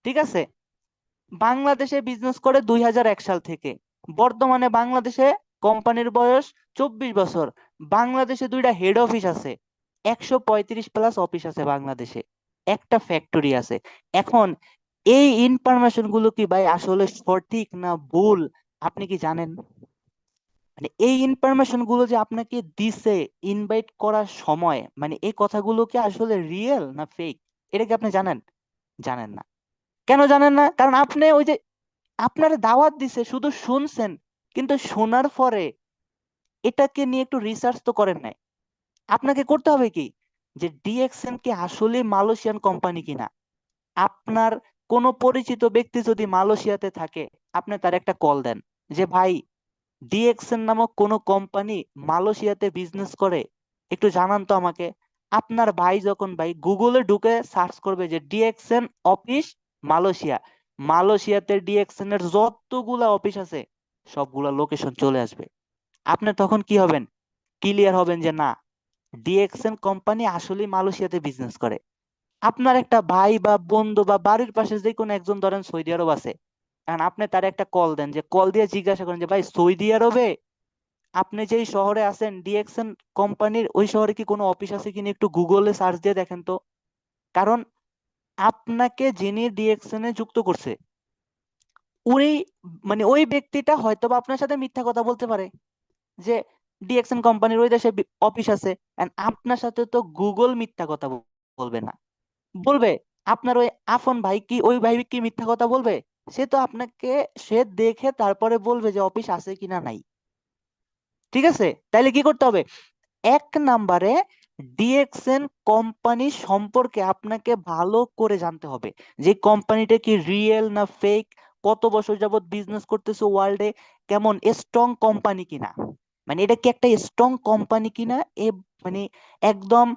ঠিক আছে, বাংলাদেশে বিজনেস করে 2001 সাল থেকে। বর্তমানে বাংলাদেশে কোম্পানির বয়স 24 বছর। বাংলাদেশে 2টা হেড অফিস আছে, 135+ অফিস আছে বাংলাদেশে, একটা ফ্যাক্টরি আছে। এখন এই ইনফরমেশন গুলো কি ভাই আসলে সঠিক না ভুল আপনি কি জানেন? মানে এই ইনফরমেশন গুলো যে আপনাকে দিছে ইনভাইট করার সময়, মানে এই কথাগুলো কি আসলে রিয়েল না ফেক, এটা কি আপনি জানেন? জানেন না। কেন জানেন না? কারণ আপনি ওই যে আপনার দাওয়াত দিছে শুধু শুনছেন, কিন্তু শোনার পরে এটাকে নিয়ে একটু রিসার্চ তো করেন নাই। আপনাকে করতে হবে কি, যে ডিএক্সএন কি আসলে মালয়েশিয়ান কোম্পানি কিনা। আপনার কোনো পরিচিত ব্যক্তি যদি মালয়েশিয়াতে থাকে, আপনি তার একটা কল দেন যে ভাই, ডিএক্সএন নামক কোনো কোম্পানি মালয়েশিয়াতে বিজনেস করে, একটু জানান তো আমাকে। আপনার ভাই যখন ভাই গুগলে ঢুকে সার্চ করবে যে ডিএক্সএন অফিস মালয়েশিয়া, মালয়েশিয়াতে ডিএক্সএন এর যতগুলা অফিস আছে সবগুলা লোকেশন চলে আসবে। আপনি তখন কি হবেন? ক্লিয়ার হবেন যে না, ডিএক্সএন কোম্পানি আসলে মালয়েশিয়াতে বিজনেস করে। আপনার একটা ভাই বা বন্ধু বা বাড়ির পাশে যে কোনো একজন ধরেন সৌদি আরব আছে, এখন আপনি তার একটা কল দেন, যে কল দিয়ে জিজ্ঞাসা করেন যে ভাই, সৌদি আরবে আপনি যেই শহরে আছেন ডিএক্সএন কোম্পানির ওই শহরে কি কোনো অফিস আছে কিনা একটু গুগলে সার্চ দিয়ে দেখেন তো। কারণ আপনাকে যিনি ডিএক্সএন এ যুক্ত করছে, ওই মানে ওই ব্যক্তিটা হয়তো বা আপনার সাথে মিথ্যা কথা বলতে পারে যে ডিএক্সএন কোম্পানির ওই দেশে অফিস আছে, and আপনার সাথে তো গুগল মিথ্যা কথা বলবে না। বলবে আপনার ওই আপন ভাই কি, ওই ভাই কি মিথ্যা কথা বলবে? সে তো আপনাকে, সে দেখে তারপরে বলবে যে অফিস আছে কিনা নাই। ঠিক আছে, তাইলে কি করতে হবে? এক নাম্বারে ডিএক্সএন কোম্পানি সম্পর্কে আপনাকে ভালো করে জানতে হবে, যে কোম্পানিটা কি রিয়েল না ফেক, কত বছর যাবত বিজনেস করতেছে ওয়ার্ল্ডে, কেমন স্ট্রং কোম্পানি কিনা, মানে এটা কি একটা স্ট্রং কোম্পানি কিনা। এ মানে একদম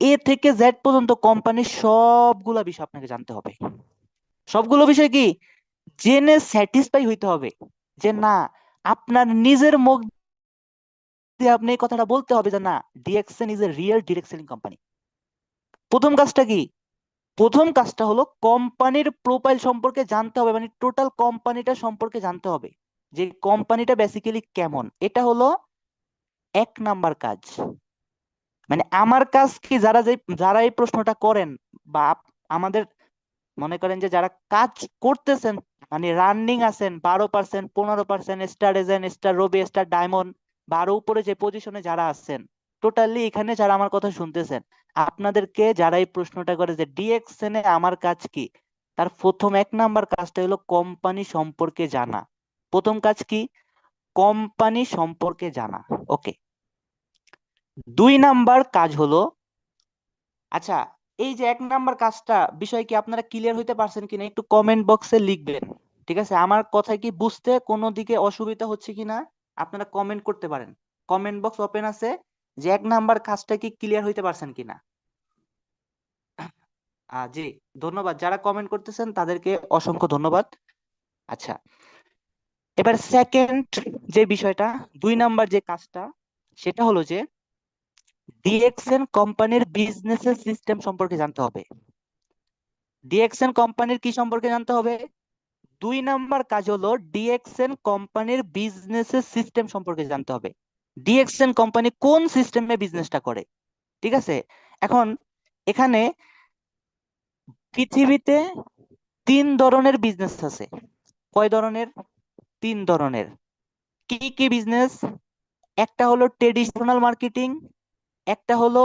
এ থেকে জেড পর্যন্ত কোম্পানির সবগুলা বিষয় আপনাকে জানতে হবে। সবগুলো বিষয় কি জেনে স্যাটিসফাই হইতে হবে, যে না, আপনার নিজের মুখ দিয়ে আপনি এই কথাটা বলতে হবে যে না, DXN is a real direct selling company. প্রথম কাজটা কি? প্রথম কাজটা হলো কোম্পানির প্রোফাইল সম্পর্কে জানতে হবে, মানে টোটাল কোম্পানিটা সম্পর্কে জানতে হবে, যে কোম্পানিটা বেসিক্যালি কেমন। এটা হলো 1 নাম্বার কাজ। মানে আমার কাজ কি, যারা এই প্রশ্নটা করেন বা আমাদের মনে করেন যে যারা কাজ করতেছেন, মানে রানিং আছেন 12%, 15%, স্টার এজেন্ট, স্টার রবি, স্টার ডায়মন্ড বা আরো উপরে যে পজিশনে যারা আছেন, টোটালি এখানে যারা আমার কথা শুনতেছেন, আপনাদেরকে যারা এই প্রশ্নটা করে যে ডিএক্সএন এ আমার কাজ কি, তার প্রথম 1 নাম্বার কাজটা হলো কোম্পানি সম্পর্কে জানা। প্রথম কাজ কি? কোম্পানি সম্পর্কে জানা। ওকে। 2 নাম্বার কাজ হলো, আচ্ছা, এই যে 1 নাম্বার কাজটা বিষয় কি আপনারা ক্লিয়ার হইতে পারছেন কিনা একটু কমেন্ট বক্সে লিখবেন। ঠিক আছে, আমার কথা কি বুঝতে কোনো দিকে অসুবিধা হচ্ছে কিনা আপনারা কমেন্ট করতে পারেন। কমেন্ট বক্স ওপেন আছে, যে 1 নাম্বার কাজটা কি ক্লিয়ার হইতে পারছেন কিনা। জি, ধন্যবাদ, যারা কমেন্ট করতেছেন তাদেরকে অসংখ্য ধন্যবাদ। আচ্ছা, এবার সেকেন্ড যে বিষয়টা, 2 নাম্বার যে কাজটা, সেটা হলো যে ডিএক্সএন কোম্পানির বিজনেসের সিস্টেম সম্পর্কে জানতে হবে। ডিএক্সএন কোম্পানির কি সম্পর্কে জানতে হবে? 2 নাম্বার কাজ হলো ডিএক্সএন কোম্পানির বিজনেসের সিস্টেম সম্পর্কে জানতে হবে। ডিএক্সএন কোম্পানি কোন সিস্টেমে বিজনেসটা করে। ঠিক আছে, এখন এখানে পৃথিবীতে 3 ধরনের বিজনেস আছে। কয় ধরনের? 3 ধরনের। কি কি বিজনেস? একটা হলো ট্রেডিশনাল মার্কেটিং, একটা হলো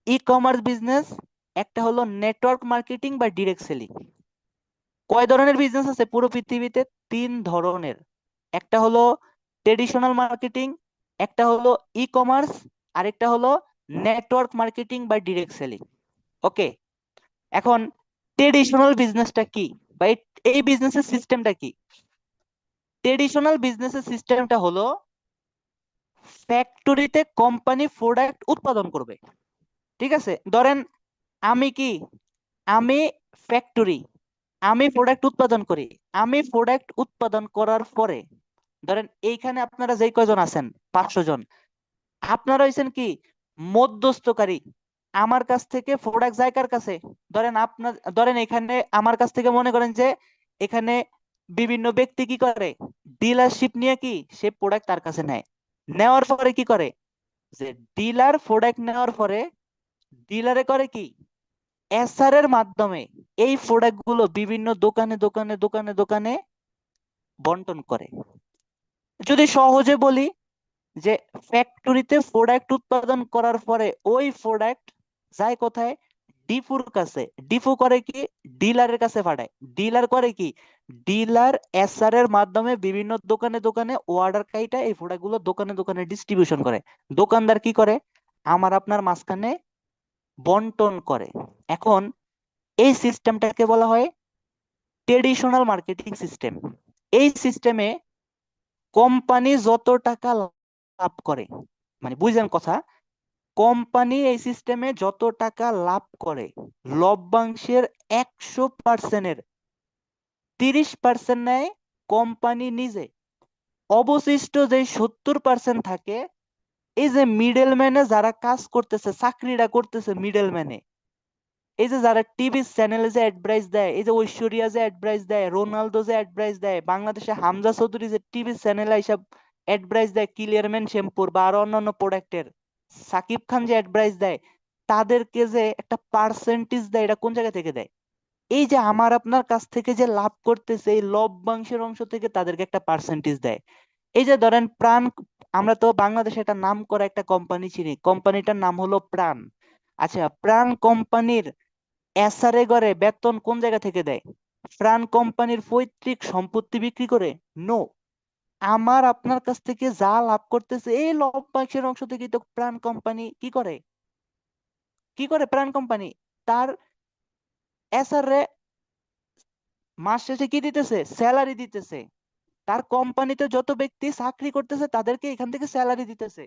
ই কমার্স বিজনেস, একটা হলো নেটওয়ার্ক মার্কেটিং বা ডিরেক্ট সেলিং। কয় ধরনের বিজনেস আছে পুরো পৃথিবীতে? 3 ধরনের। একটা হলো ট্রেডিশনাল মার্কেটিং, একটা হলো ই কমার্স, আরেকটা হলো নেটওয়ার্ক মার্কেটিং বা ডিরেক্ট সেলিং। ওকে, এখন ট্রেডিশনাল বিজনেসটা কি বা এই বিজনেসের সিস্টেমটা কি? ট্রেডিশনাল বিজনেসের সিস্টেমটা হলো ফ্যাক্টরিতে কোম্পানি প্রোডাক্ট উৎপাদন করবে। ঠিক আছে, ধরেন আমি কি, আমি ফ্যাক্টরি, আমি প্রোডাক্ট উৎপাদন করি। আমি প্রোডাক্ট উৎপাদন করার পরে ধরেন এইখানে আপনারা যেই কয়জন আছেন 500 জন, আপনারা হইছেন কি মধ্যস্থকারী। আমার কাছ থেকে প্রোডাক্ট যায় কার কাছে? ধরেন এখানে আমার কাছ থেকে মনে করেন যে এখানে বিভিন্ন ব্যক্তি কি করে, ডিলারশিপ নিয়ে কি সে প্রোডাক্ট তার কাছে নেয়। নেওয়ার পরে কি করে, যে ডিলার প্রোডাক্ট নেওয়ার পরে ডিলারে করে কি এসআর এর মাধ্যমে এই প্রোডাক্ট গুলো বিভিন্ন দোকানে দোকানে দোকানে দোকানে বন্টন করে। যদি সহজে বলি, যে ফ্যাক্টরিতে প্রোডাক্ট উৎপাদন করার পরে ওই প্রোডাক্ট যায় কোথায়, ডিপুর কাছে। ডিপু করে কি ডিলারের কাছে পাঠায়। ডিলার করে কি ডিলার এসআর এর মাধ্যমে বিভিন্ন দোকানে দোকানে অর্ডার কাইটা এই প্রোডাক্ট গুলো দোকানে দোকানে ডিস্ট্রিবিউশন করে। দোকানদার কি করে, আমার আপনার মাঝখানে বন্টন করে। এখন এই সিস্টেমটাকে বলা হয় ট্রেডিশনাল মার্কেটিং সিস্টেম। এই সিস্টেমে কোম্পানি যত টাকা লাভ করে, মানে বুঝলেন কথা, কোম্পানি এই সিস্টেমে যত টাকা লাভ করে লভ্যাংশের 100%-এর 30% নেয় কোম্পানি নিজে। অবশিষ্ট যে 70% থাকে, এই যে মিডলম্যানে যারা কাজ করতেছে, চাকরিটা করতেছে মিডলম্যানে, এই যে যারা টিভি চ্যানেলে যে অ্যাডভাইস দেয়, এই যে ঐশ্বরিয়া যে অ্যাডভাইস দেয়, রোনালদো যে অ্যাডভাইস দেয়, বাংলাদেশে হামজা চৌধুরী যে টিভি চ্যানেলে এইসব অ্যাডভাইস দেয় ক্লিয়ারম্যান শ্যাম্পুর বা আরো অন্যান্য প্রোডাক্টের, সাকিব খান যে অ্যাডভাইস দেয়, তাদেরকে যে একটা পার্সেন্টেজ দেয়, এটা কোন জায়গা থেকে দেয়? এই যে আমার আপনার কাছ থেকে যে লাভ করতেছে এই লভ্যাংশের অংশ থেকে তাদেরকে একটা পার্সেন্টেজ দেয়। এই যে ধরেন প্রাণ, আমরা তো বাংলাদেশে একটা নাম করা একটা কোম্পানি চিনি, কোম্পানিটার নাম হলো প্রাণ। আচ্ছা, প্রাণ কোম্পানির এসআরএ করে বেতন কোন জায়গা থেকে দেয়? প্রাণ কোম্পানির পৈতৃক সম্পত্তি বিক্রি করে? নো। আমার আপনার কাছ থেকে যা লাভ করতেছে এই লভ্যাংশের অংশ থেকে তো প্রাণ কোম্পানি কি করে, কি করে প্রাণ কোম্পানি তার এসআরএ মাস শেষে কি দিতেছে, স্যালারি দিতেছে। তার কোম্পানিতে যত ব্যক্তি চাকরি করতেছে তাদেরকে এখান থেকে স্যালারি দিতেছে।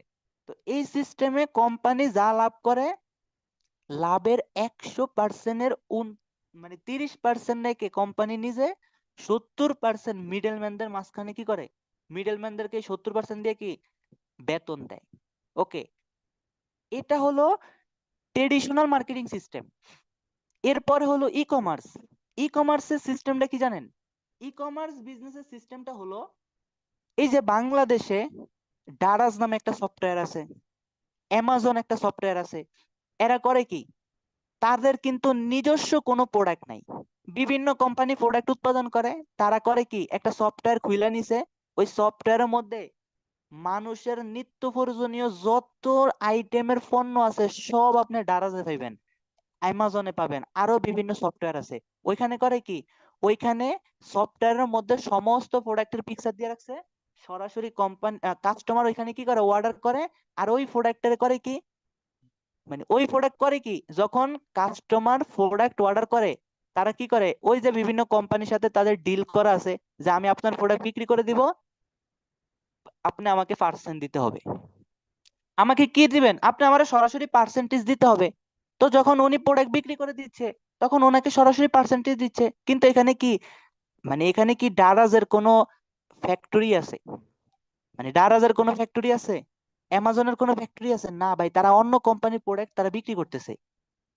তো এই সিস্টেমে কোম্পানি যা লাভ করে, লাভের 100%-এর মানে 30% নাকি কোম্পানি নিজে, 70% মিডলম্যানদের মাঝখানে কি করে, মিডলম্যানদেরকে 70% দিয়ে কি বেতন দেয়। ওকে, এটা হলো ট্রেডিশনাল মার্কেটিং সিস্টেম। এরপরে হলো ই কমার্স। ই কমার্সের সিস্টেমটা কি জানেন? ই কমার্স বিজনেসের সিস্টেমটা হলো, এই যে বাংলাদেশে ডারাজ নামে একটা সফটওয়্যার আছে, অ্যামাজন একটা সফটওয়্যার আছে, এরা করে কি, তাদের কিন্তু নিজস্ব কোনো প্রোডাক্ট নাই। বিভিন্ন কোম্পানি প্রোডাক্ট উৎপাদন করে, তারা করে কি একটা সফটওয়্যার খুলে নিছে, ওই সফটওয়্যারের মধ্যে মানুষের নিত্য প্রয়োজনীয় যত আইটেমের পণ্য আছে সব আপনি ডারাজে পাইবেন, অ্যামাজনে পাবেন, আরো বিভিন্ন সফটওয়্যার আছে। ওইখানে করে কি, ওইখানে সফটওয়্যারের মধ্যে সমস্ত প্রোডাক্টের পিকচার দিয়ে রাখছে, সরাসরি কোম্পানি কাস্টমার ওইখানে কি করে অর্ডার করে, আর ওই প্রোডাক্টের করে কি, মানে ওই প্রোডাক্ট করে কি, যখন কাস্টমার প্রোডাক্ট অর্ডার করে, তারা কি করে, ওই যে বিভিন্ন কোম্পানির সাথে তাদের ডিল করা আছে যে আমি আপনার প্রোডাক্ট বিক্রি করে দিব, আপনি আমাকে পার্সেন্ট দিতে হবে। আমাকে কি দিবেন, আপনি আমাকে সরাসরি পার্সেন্টেজ দিতে হবে। তো যখন উনি প্রোডাক্ট বিক্রি করে দিচ্ছে, তখন ওনাকে সরাসরি পার্সেন্টেজ দিচ্ছে। কিন্তু এখানে কি, মানে এখানে কি ডারাজের কোনো ফ্যাক্টরি আছে? মানে ডারাজের কোনো ফ্যাক্টরি আছে? অ্যামাজনের কোনো ফ্যাক্টরি আছে? না ভাই, তারা অন্য কোম্পানির প্রোডাক্ট তারা বিক্রি করতেছে।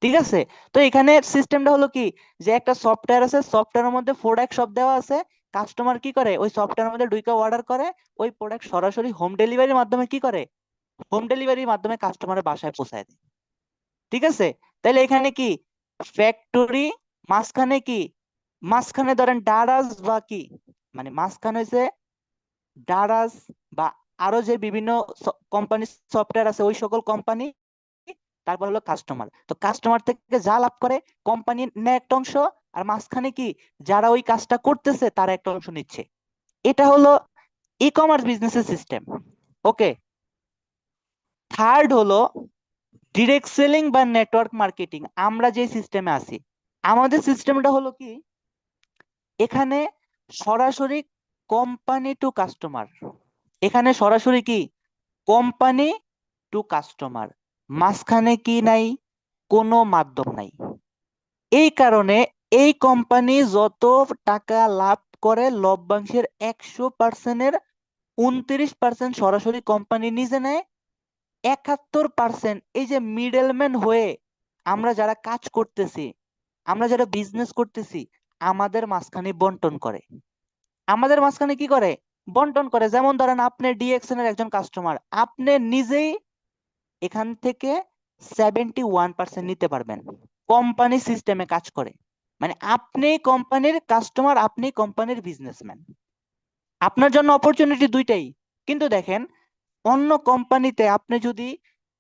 ঠিক আছে? তো এখানে সিস্টেমটা হলো কি, যে একটা সফটওয়্যার আছে, সফটওয়্যারের মধ্যে প্রোডাক্ট সব দেওয়া আছে, কাস্টমার কি করে ওই সফটওয়্যারের মধ্যে ঢুকে অর্ডার করে, ওই প্রোডাক্ট সরাসরি হোম ডেলিভারির মাধ্যমে কি করে, হোম ডেলিভারির মাধ্যমে কাস্টমারের বাসায় পৌঁছায় দেয়। ঠিক আছে? তাহলে এখানে কি ফ্যাক্টরি, মাঝখানে কি, মাঝখানে ধরেন ডারাজ বা কি, মানে মাঝখানে হচ্ছে ডারাজ বা আরো যে বিভিন্ন কোম্পানি সফটওয়্যার আছে ওই সকল কোম্পানি, তারপর হলো কাস্টমার। তো কাস্টমার থেকে যা লাভ করে কোম্পানি নেয় একটা অংশ, আর মাঝখানে কি যারা ওই কাজটা করতেছে তারা একটা অংশ নিচ্ছে। এটা হলো ই কমার্স বিজনেসের সিস্টেম। ওকে, থার্ড হলো ডিরেক্ট সেলিং বা নেটওয়ার্ক মার্কেটিং। আমরা যে সিস্টেমে আছি, আমাদের সিস্টেমটা হলো কি, এখানে সরাসরি কোম্পানি টু কাস্টমার, এখানে সরাসরি কি কোম্পানি টু কাস্টমার, মাঝখানে কি নাই, কোনো মাধ্যম নাই। এই কারণে এই কোম্পানি যত টাকা লাভ করে লভ্যাংশের 100%-এর 29% সরাসরি কোম্পানি নিজে নেয়, 71% এই যে মিডলম্যান হয়ে আমরা যারা কাজ করতেছি, আমরা যারা বিজনেস করতেছি, আমাদের মাঝখানে বন্টন করে। আমাদের মাঝখানে কি করে? বন্টন করে। যেমন ধরেন আপনি ডিএক্সএন এর একজন কাস্টমার, আপনি নিজেই এখান থেকে 71% নিতে পারবেন। কোম্পানি সিস্টেমে কাজ করে, মানে আপনি কোম্পানির কাস্টমার, আপনি কোম্পানির বিজনেসম্যান, আপনার জন্য অপরচুনিটি দুইটাই। কিন্তু দেখেন অন্য কোম্পানিতে আপনি যদি,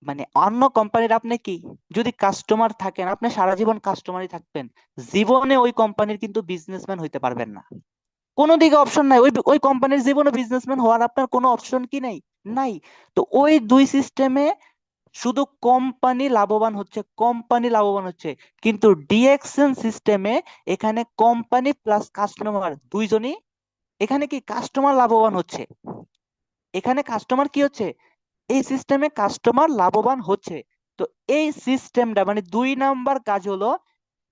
মানে অন্য কোম্পানির আপনি কি যদি কাস্টমার থাকেন, আপনি সারা জীবন কাস্টমারই থাকবেন, জীবনে ওই কোম্পানির কিন্তু বিজনেসম্যান হইতে পারবেন না। কোনো দিকে অপশন নাই, ওই ওই কোম্পানির জীবনে বিজনেসম্যান হওয়ার আপনার কোনো অপশন কি নাই? নাই। তো ওই দুই সিস্টেমে শুধু কোম্পানি লাভবান হচ্ছে, কোম্পানি লাভবান হচ্ছে। কিন্তু ডিএক্সএন সিস্টেমে এখানে কোম্পানি প্লাস কাস্টমার দুইজনই, এখানে কি কাস্টমার লাভবান হচ্ছে, এখানে কাস্টমার কি হচ্ছে, এই সিস্টেমে কাস্টমার লাভবান হচ্ছে। তো এই সিস্টেমটা মানে 2 নাম্বার কাজ হলো,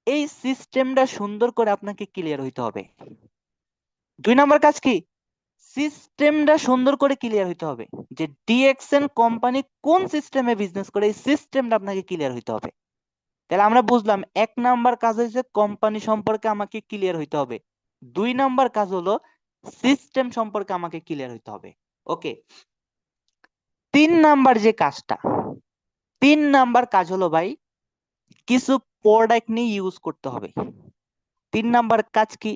এই সিস্টেমটা সুন্দর করে আপনাকে ক্লিয়ার হইতে হবে। 2 নাম্বার কাজ কি? সিস্টেমটা সুন্দর করে ক্লিয়ার হইতে হবে, যে ডিএক্সএন কোম্পানি কোন সিস্টেমে বিজনেস করে, এই সিস্টেমটা আপনাকে ক্লিয়ার হইতে হবে। তাহলে আমরা বুঝলাম 1 নাম্বার কাজ হচ্ছে কোম্পানি সম্পর্কে আমাকে ক্লিয়ার হইতে হবে, 2 নাম্বার কাজ হলো সিস্টেম সম্পর্কে আমাকে ক্লিয়ার হইতে হবে। ওকে, 3 নাম্বার যে কাজটা, 3 নাম্বার কাজ হলো ভাই কিছু প্রোডাক্ট নিয়ে ইউজ করতে হবে। 3 নাম্বার কাজ কি?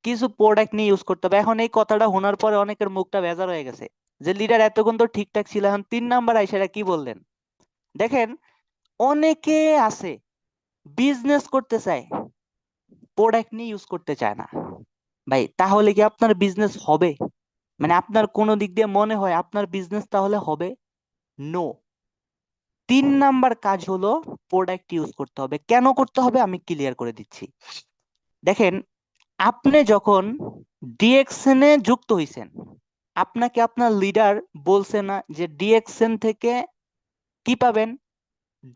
কিছু প্রোডাক্ট নিয়ে ইউজ করতে হবে। এখন এই কথাটা শোনার পরে অনেকের মুখটা বেজার হয়ে গেছে যে লিডার এতক্ষণ তো ঠিকঠাক ছিল, এখন 3 নাম্বার আইসা কি বললেন। দেখেন অনেকে আছে বিজনেস করতে চায়, প্রোডাক্ট নিয়ে ইউজ করতে চায় না। ভাই তাহলে কি আপনার বিজনেস হবে? মানে আপনার কোন দিক দিয়ে মনে হয় আপনার বিজনেস তাহলে হবে? নো। 3 নাম্বার কাজ হলো প্রোডাক্ট ইউজ করতে হবে। কেন করতে হবে আমি ক্লিয়ার করে দিচ্ছি। দেখেন আপনি যখন ডিএক্সএন এ যুক্ত হইছেন, আপনাকে আপনার লিডার বলছে না যে ডিএক্সএন থেকে কি পাবেন?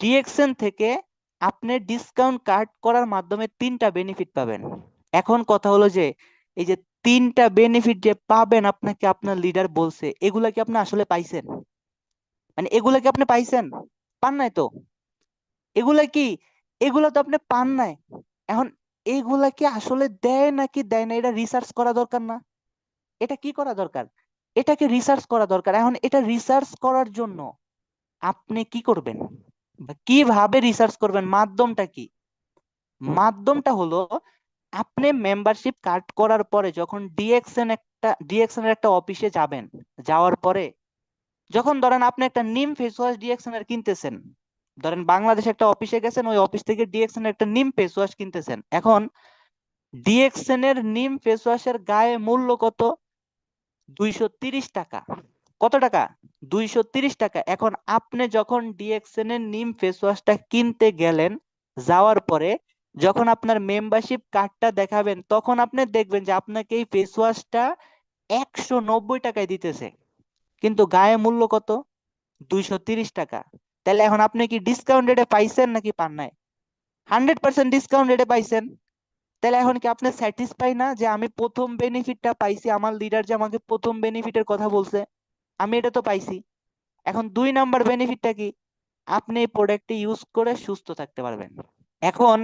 ডিএক্সএন থেকে আপনি ডিসকাউন্ট কার্ড করার মাধ্যমে 3টা বেনিফিট পাবেন। এখন কথা হলো যে এই যে 3টা বেনিফিট যে পাবেন আপনাকে আপনার লিডার বলছে, এগুলা কি আপনি আসলে পাইছেন? মানে এগুলা কি আপনি পাইছেন? পান নাই তো। এগুলা কি, এগুলা তো আপনি পান নাই। এখন এগুলা কি আসলে দেয় নাকি দেয় না, এটা রিসার্চ করা দরকার না? এটা কি করা দরকার? এটাকে রিসার্চ করা দরকার। এখন এটা রিসার্চ করার জন্য আপনি কি করবেন বা কিভাবে রিসার্চ করবেন? মাধ্যমটা কি? মাধ্যমটা হলো আপনি মেম্বারশিপ কার্ড করার পরে যখন ডিএক্সএন এর একটা অফিসে যাবেন, যাওয়ার পরে যখন ধরেন আপনি একটা নিম ফেস ওয়াশ ডিএক্সএন এর কিনতেছেন, ধরেন বাংলাদেশে একটা অফিসে গেছেন, ওই অফিস থেকে ডিএক্সএন এর একটা নিম ফেস ওয়াশ কিনতেছেন। এখন ডিএক্সএন এর নিম ফেস ওয়াশের গায়ে মূল্য কত? 230 টাকা। কত টাকা? 230 টাকা। এখন আপনি যখন ডিএক্সএন এর নিম ফেস ওয়াশটা কিনতে গেলেন, যাওয়ার পরে যখন আপনার মেম্বারশিপ কার্ডটা দেখাবেন, তখন আপনি দেখবেন যে আপনাকে এই ফেস ওয়াশটা 190 টাকায় দিতেছে, কিন্তু গায়ে মূল্য কত? 230 টাকা। তাহলে এখন আপনি কি ডিসকাউন্ট রেটে পাইছেন নাকি পান নাই? 100% ডিসকাউন্ট রেটে পাইছেন। তাহলে এখন কি আপনি স্যাটিসফাই না যে আমি প্রথম বেনিফিটটা পাইছি, আমার লিডার যে আমাকে প্রথম বেনিফিটের কথা বলছে, আমি এটা তো পাইছি। এখন 2 নাম্বার বেনিফিটটা কি? আপনি এই প্রোডাক্টটি ইউজ করে সুস্থ থাকতে পারবেন। এখন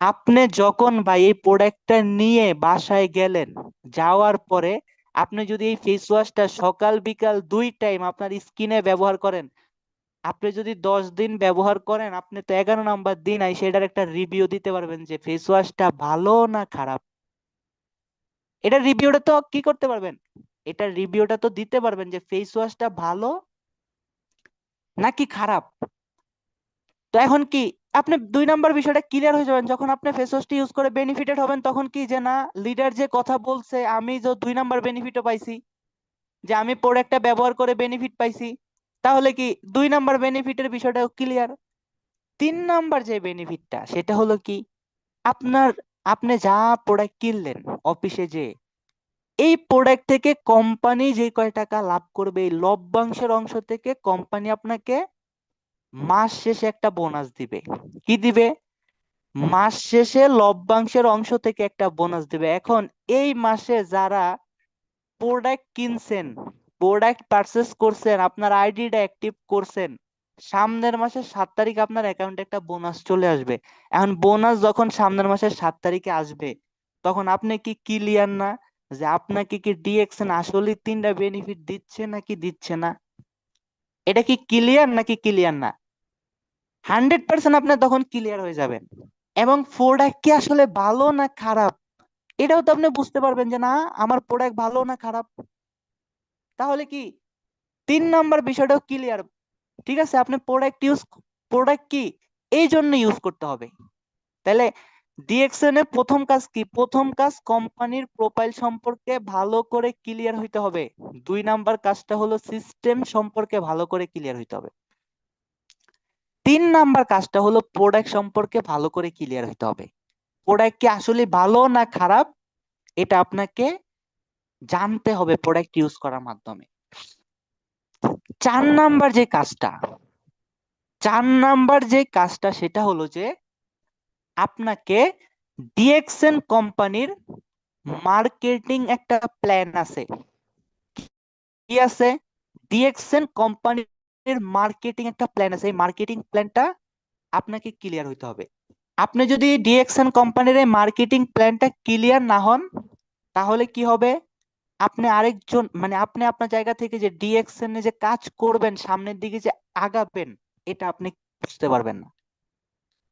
আপনি যখন ভাই এই প্রোডাক্টটা নিয়ে বাসায় গেলেন, যাওয়ার পরে আপনি যদি এই ফেস ওয়াশটা সকাল বিকাল 2 টাইম আপনার স্কিনে ব্যবহার করেন, আপনি যদি 10 দিন ব্যবহার করেন, আপনি তো 11 নাম্বার দিন সেটার একটা রিভিউ দিতে পারবেন যে ফেস ওয়াশটা ভালো না খারাপ। এটার রিভিউটা তো কি করতে পারবেন? এটার রিভিউটা তো দিতে পারবেন যে ফেস ওয়াশটা ভালো নাকি খারাপ। তো এখন কি আপনি 2 নাম্বার বিষয়টা ক্লিয়ার হয়ে যাবেন, যখন আপনি ফেস ওয়াশটা ইউজ করে বেনিফিটেড হবেন, তখন কি যে না লিডার যে কথা বলছে আমি যে 2 নাম্বার বেনিফিটও পাইছি, যে আমি প্রোডাক্টটা ব্যবহার করে বেনিফিট পাইছি, তাহলে কি 2 নাম্বার বেনিফিটের বিষয়টা ক্লিয়ার। 3 নাম্বার যে বেনিফিটটা সেটা হলো কি, আপনার আপনি যা প্রোডাক্ট কিনলেন অফিসে, যে এই প্রোডাক্ট থেকে কোম্পানি যে কয় টাকা লাভ করবে, এই লভ্যাংশের অংশ থেকে কোম্পানি আপনাকে মাস শেষে একটা বোনাস দিবে। কি দিবে? মাস শেষে লভ্যাংশের অংশ থেকে একটা বোনাস দিবে। এখন এই মাসে যারা প্রোডাক্ট কিনছেন, প্রোডাক্ট পারচেস করছেন, আপনার আইডিটা অ্যাক্টিভ করছেন, সামনের মাসের 7 তারিখ আপনার অ্যাকাউন্টে একটা বোনাস চলে আসবে। এখন বোনাস যখন সামনের মাসের 7 তারিখে আসবে, তখন আপনি কি ক্লিয়ার না যে আপনাকে কি ডিএক্সএন আসলে 3টা বেনিফিট দিচ্ছে নাকি দিচ্ছে না? এটা কি ক্লিয়ার নাকি ক্লিয়ার না? 100% আপনি তখন ক্লিয়ার হয়ে যাবেন। এবং প্রোডাক্ট কি আসলে ভালো না খারাপ, এটাও তো আপনি বুঝতে পারবেন যে না আমার প্রোডাক্ট ভালো না খারাপ। তাহলে কি 3 নাম্বার বিষয়টাও ক্লিয়ার। ঠিক আছে, আপনি প্রোডাক্ট কি এই জন্য ইউজ করতে হবে। তাহলে ডিএক্সএন এর প্রথম কাজ কি? প্রথম কাজ কোম্পানির প্রোফাইল সম্পর্কে ভালো করে ক্লিয়ার হইতে হবে। 2 নাম্বার কাজটা হলো সিস্টেম সম্পর্কে ভালো করে ক্লিয়ার হইতে হবে। 3 নাম্বার কাজটা হলো প্রোডাক্ট সম্পর্কে ভালো করে ক্লিয়ার হইতে হবে। প্রোডাক্ট কি আসলে ভালো না খারাপ, এটা আপনাকে জানতে হবে প্রোডাক্ট ইউজ করার মাধ্যমে। 4 নাম্বার যে কাজটা 4 নাম্বার যে কাজটা সেটা হলো যে আপনাকে ডিএক্সএন কোম্পানির মার্কেটিং একটা প্ল্যান আছে। কি আছে? ডিএক্সএন কোম্পানির মার্কেটিং একটা প্ল্যান আছে। এই মার্কেটিং প্ল্যানটা আপনাকে ক্লিয়ার হইতে হবে। আপনি যদি ডিএক্সএন কোম্পানির এই মার্কেটিং প্ল্যানটা ক্লিয়ার না হন, তাহলে কি হবে? আপনি আরেকজন মানে আপনি আপনার জায়গা থেকে যে ডিএক্সএন এ যে কাজ করবেন, সামনের দিকে যে আগাবেন, এটা আপনি বুঝতে পারবেন না।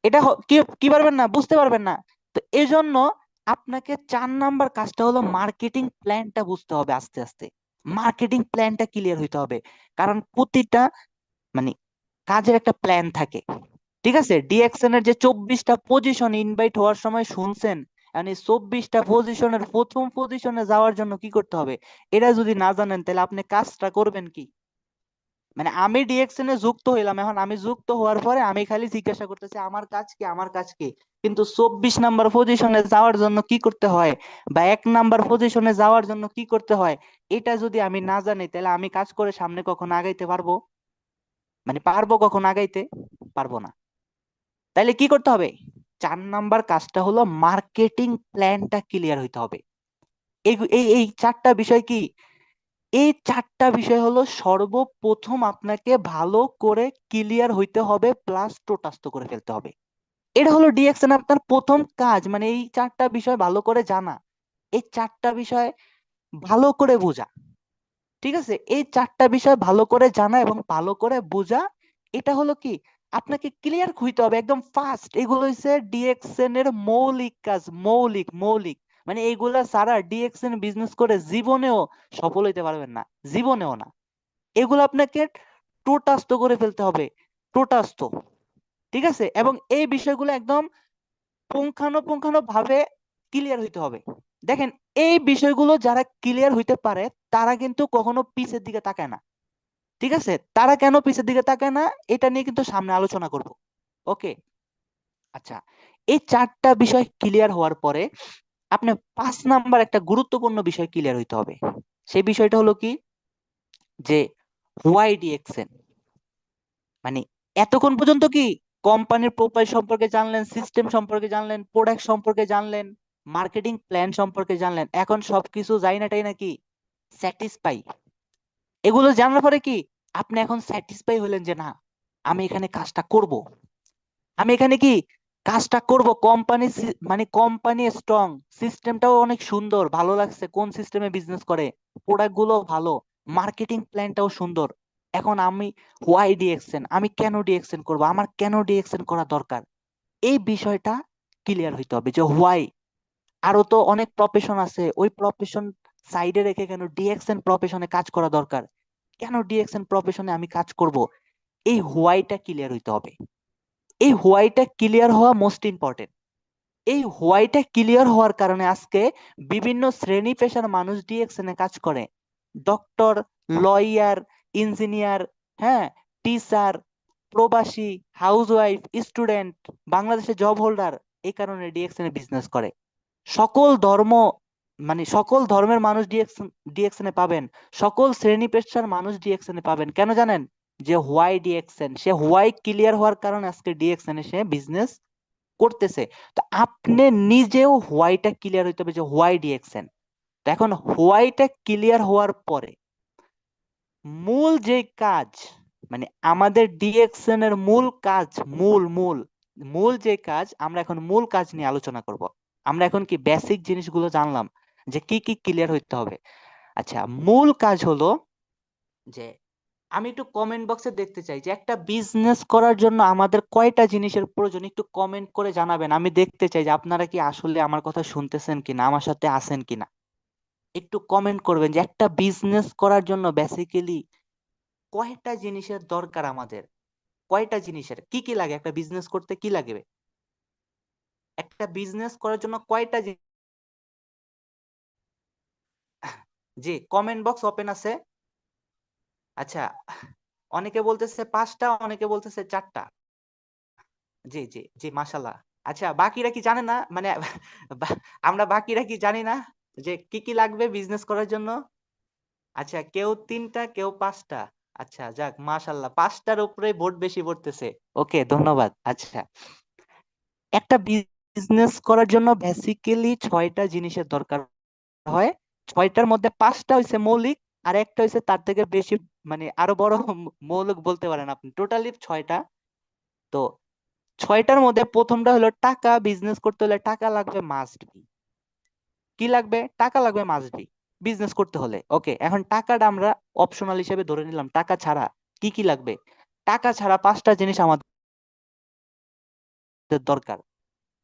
এটা কি কি পারবেন না, বুঝতে পারবেন না। তো এই জন্য আপনাকে 4 নাম্বার কাজটা হলো মার্কেটিং প্ল্যানটা বুঝতে হবে। আস্তে আস্তে মার্কেটিং প্ল্যানটা ক্লিয়ার হইতে হবে, কারণ প্রতিটা মানে কাজের একটা প্ল্যান থাকে। ঠিক আছে, ডিএক্সএন এর যে 24টা পজিশন ইনভাইট হওয়ার সময় শুনছেন, মানে 24টা পজিশনের প্রথম পজিশনে যাওয়ার জন্য কি করতে হবে, এটা যদি না জানেন তাহলে আপনি কাজটা করবেন কি? মানে আমি ডিএক্সএন এ যুক্ত হইলাম, এখন আমি যুক্ত হওয়ার পরে আমি খালি জিজ্ঞাসা করতেছি আমার কাজ কি, আমার কাজ কি, কিন্তু 24 নাম্বার পজিশনে যাওয়ার জন্য কি করতে হয় বা 1 নাম্বার পজিশনে যাওয়ার জন্য কি করতে হয়, এটা যদি আমি না জানি তাহলে আমি কাজ করে সামনে কখনো আগাইতে পারবো? মানে পারবো কখনো আগাইতে? পারবো না। তাইলে কি করতে হবে? 4 নাম্বার কাজটা হলো মার্কেটিং প্ল্যানটা ক্লিয়ার হইতে হবে। এই এই এই 4টা বিষয় কি? এই 4টা বিষয় হলো সর্বপ্রথম আপনাকে ভালো করে ক্লিয়ার হইতে হবে, প্লাস টোটাস্থ করে ফেলতে হবে। এটা হলো ডিএক্সএন আপনার প্রথম কাজ, মানে এই 4টা বিষয় ভালো করে জানা, এই 4টা বিষয় ভালো করে বোঝা। ঠিক আছে, এই 4টা বিষয় ভালো করে জানা এবং ভালো করে বোঝা, এটা হলো কি আপনাকে ক্লিয়ার হইতে হবে একদম ফার্স্ট। এগুলো হচ্ছে ডিএক্সএন এর মৌলিক কাজ, মৌলিক মৌলিক। মানে এইগুলা ছাড়া ডিএক্সএন বিজনেস করে জীবনেও সফল হইতে পারবেন না, জীবনেও না। এগুলো আপনাকে টোটাস্থ করে ফেলতে হবে, টোটাস্থ। ঠিক আছে, এবং এই বিষয়গুলো একদম পুঙ্খানুপুঙ্খানু ভাবে ক্লিয়ার হইতে হবে। দেখেন, এই বিষয়গুলো যারা ক্লিয়ার হইতে পারে তারা কিন্তু কখনো পিছের দিকে তাকায় না। ঠিক আছে, তারা কেন পিছের দিকে তাকায় না এটা নিয়ে কিন্তু সামনে আলোচনা করব। ওকে, আচ্ছা, এই 4টা বিষয় ক্লিয়ার হওয়ার পরে আপনি 5 নাম্বার একটা গুরুত্বপূর্ণ বিষয় ক্লিয়ার হইতে হবে। সেই বিষয়টা হলো কি, যে হোয়াই ডিএক্সএন। মানে এতক্ষণ পর্যন্ত কি কোম্পানির প্রোফাইল সম্পর্কে জানলেন, সিস্টেম সম্পর্কে জানলেন, প্রোডাক্ট সম্পর্কে জানলেন, মার্কেটিং প্ল্যান সম্পর্কে জানলেন। এখন সবকিছু যাই নাটাই নাকি স্যাটিসফাই। এগুলো জানার পরে কি আপনি এখন স্যাটিসফাই হলেন যে না আমি এখানে কাজটা করব, আমি এখানে কি কাজটা করব। কোম্পানি মানে কোম্পানি স্ট্রং, সিস্টেমটাও অনেক সুন্দর, ভালো লাগছে কোন সিস্টেমে বিজনেস করে, প্রোডাক্ট গুলো ভালো, মার্কেটিং প্ল্যানটাও সুন্দর। এখন আমি হোয়াই ডিএক্সএন, আমি কেন ডিএক্সএন করব, আমার কেন ডিএক্সএন করা দরকার, এই বিষয়টা ক্লিয়ার হইতে হবে যে হোয়াই। আরো তো অনেক প্রফেশন আছে, ওই প্রফেশন সাইডে রেখে কেন ডিএক্সএন প্রফেশনে কাজ করা দরকার, কেন ডিএক্সএন প্রফেশনে আমি কাজ করব, এই হোয়াইটা ক্লিয়ার হইতে হবে। এই হোয়াইটা ক্লিয়ার হওয়া মোস্ট ইম্পর্টেন্ট। এই হোয়াইটা ক্লিয়ার হওয়ার কারণে আজকে বিভিন্ন শ্রেণী পেশার মানুষ ডিএক্সএন এ কাজ করে। ডক্টর, লয়ার, ইঞ্জিনিয়ার, হ্যাঁ, টিচার, প্রবাসী, হাউসওয়াইফ, স্টুডেন্ট, বাংলাদেশে জব হোল্ডার, এই কারণে ডিএক্সএন এ বিজনেস করে। সকল ধর্ম মানে সকল ধর্মের মানুষ ডিএক্সএন এ পাবেন, সকল শ্রেণী পেশার মানুষ ডিএক্সএন এ পাবেন। কেন জানেন? যে why DXN, say why clear হওয়ার কারণে আজকে ডিএক্সএন এ সে বিজনেস করতেছে। তো আপনি নিজেও হোয়াইটা ক্লিয়ার হইতে হবে যে হোয়াই ডিএক্সএন। তো এখন হোয়াইটা ক্লিয়ার হওয়ার পরে মূল যে কাজ, মানে আমাদের ডিএক্সএন এর মূল কাজ, মূল মূল মূল যে কাজ, আমরা এখন মূল কাজ নিয়ে আলোচনা করব। আমরা এখন কি বেসিক জিনিসগুলো জানলাম যে কি কি ক্লিয়ার হইতে হবে। আচ্ছা, মূল কাজ হলো যে আমি একটু কমেন্ট বক্সে দেখতে চাই যে একটা বিজনেস করার জন্য আমাদের কয়টা জিনিসের প্রয়োজন, একটু কমেন্ট করে জানাবেন। আমি দেখতে চাই যে আপনারা কি আসলে আমার কথা শুনতেছেন কিনা, আমার সাথে আছেন কিনা। একটু কমেন্ট করবেন যে একটা বিজনেস করার জন্য বেসিক্যালি কয়টা জিনিসের দরকার আমাদের, কয়টা জিনিসের কি কি লাগে, একটা বিজনেস করতে কি লাগবে, একটা বিজনেস করার জন্য কয়টা জি, কমেন্ট বক্স ওপেন আছে। আচ্ছা, অনেকে বলতেছে 5টা, অনেকে বলতেছে 4টা। জি জি জি, মাশাল্লাহ। আচ্ছা, বাকিরা কি জানে না, মানে আমরা বাকিরা কি জানি না যে কি কি লাগবে বিজনেস করার জন্য? আচ্ছা, কেউ 3টা, কেউ 5টা। আচ্ছা, যাক, মাশাল্লাহ, 5টার উপরে ভোট বেশি পড়তেছে। ওকে, ধন্যবাদ। আচ্ছা, একটা বিজনেস করার জন্য বেসিক্যালি 6টা জিনিসের দরকার হয়। 6টার মধ্যে 5টা হইছে মৌলিক, আর একটা হইছে তার থেকে বেশি, মানে আরো বড় মৌলিক বলতে পারেন আপনি। টোটালি 6টা। তো 6টার মধ্যে প্রথমটা হলো টাকা। বিজনেস করতে হলে টাকা লাগবে, মাস্ট বি। কি লাগবে? টাকা লাগবে, মাস্ট বি, বিজনেস করতে হলে। ওকে, এখন টাকাটা আমরা অপশনাল হিসেবে ধরে নিলাম। টাকা ছাড়া কি কি লাগবে? টাকা ছাড়া 5টা জিনিস আমাদের দরকার।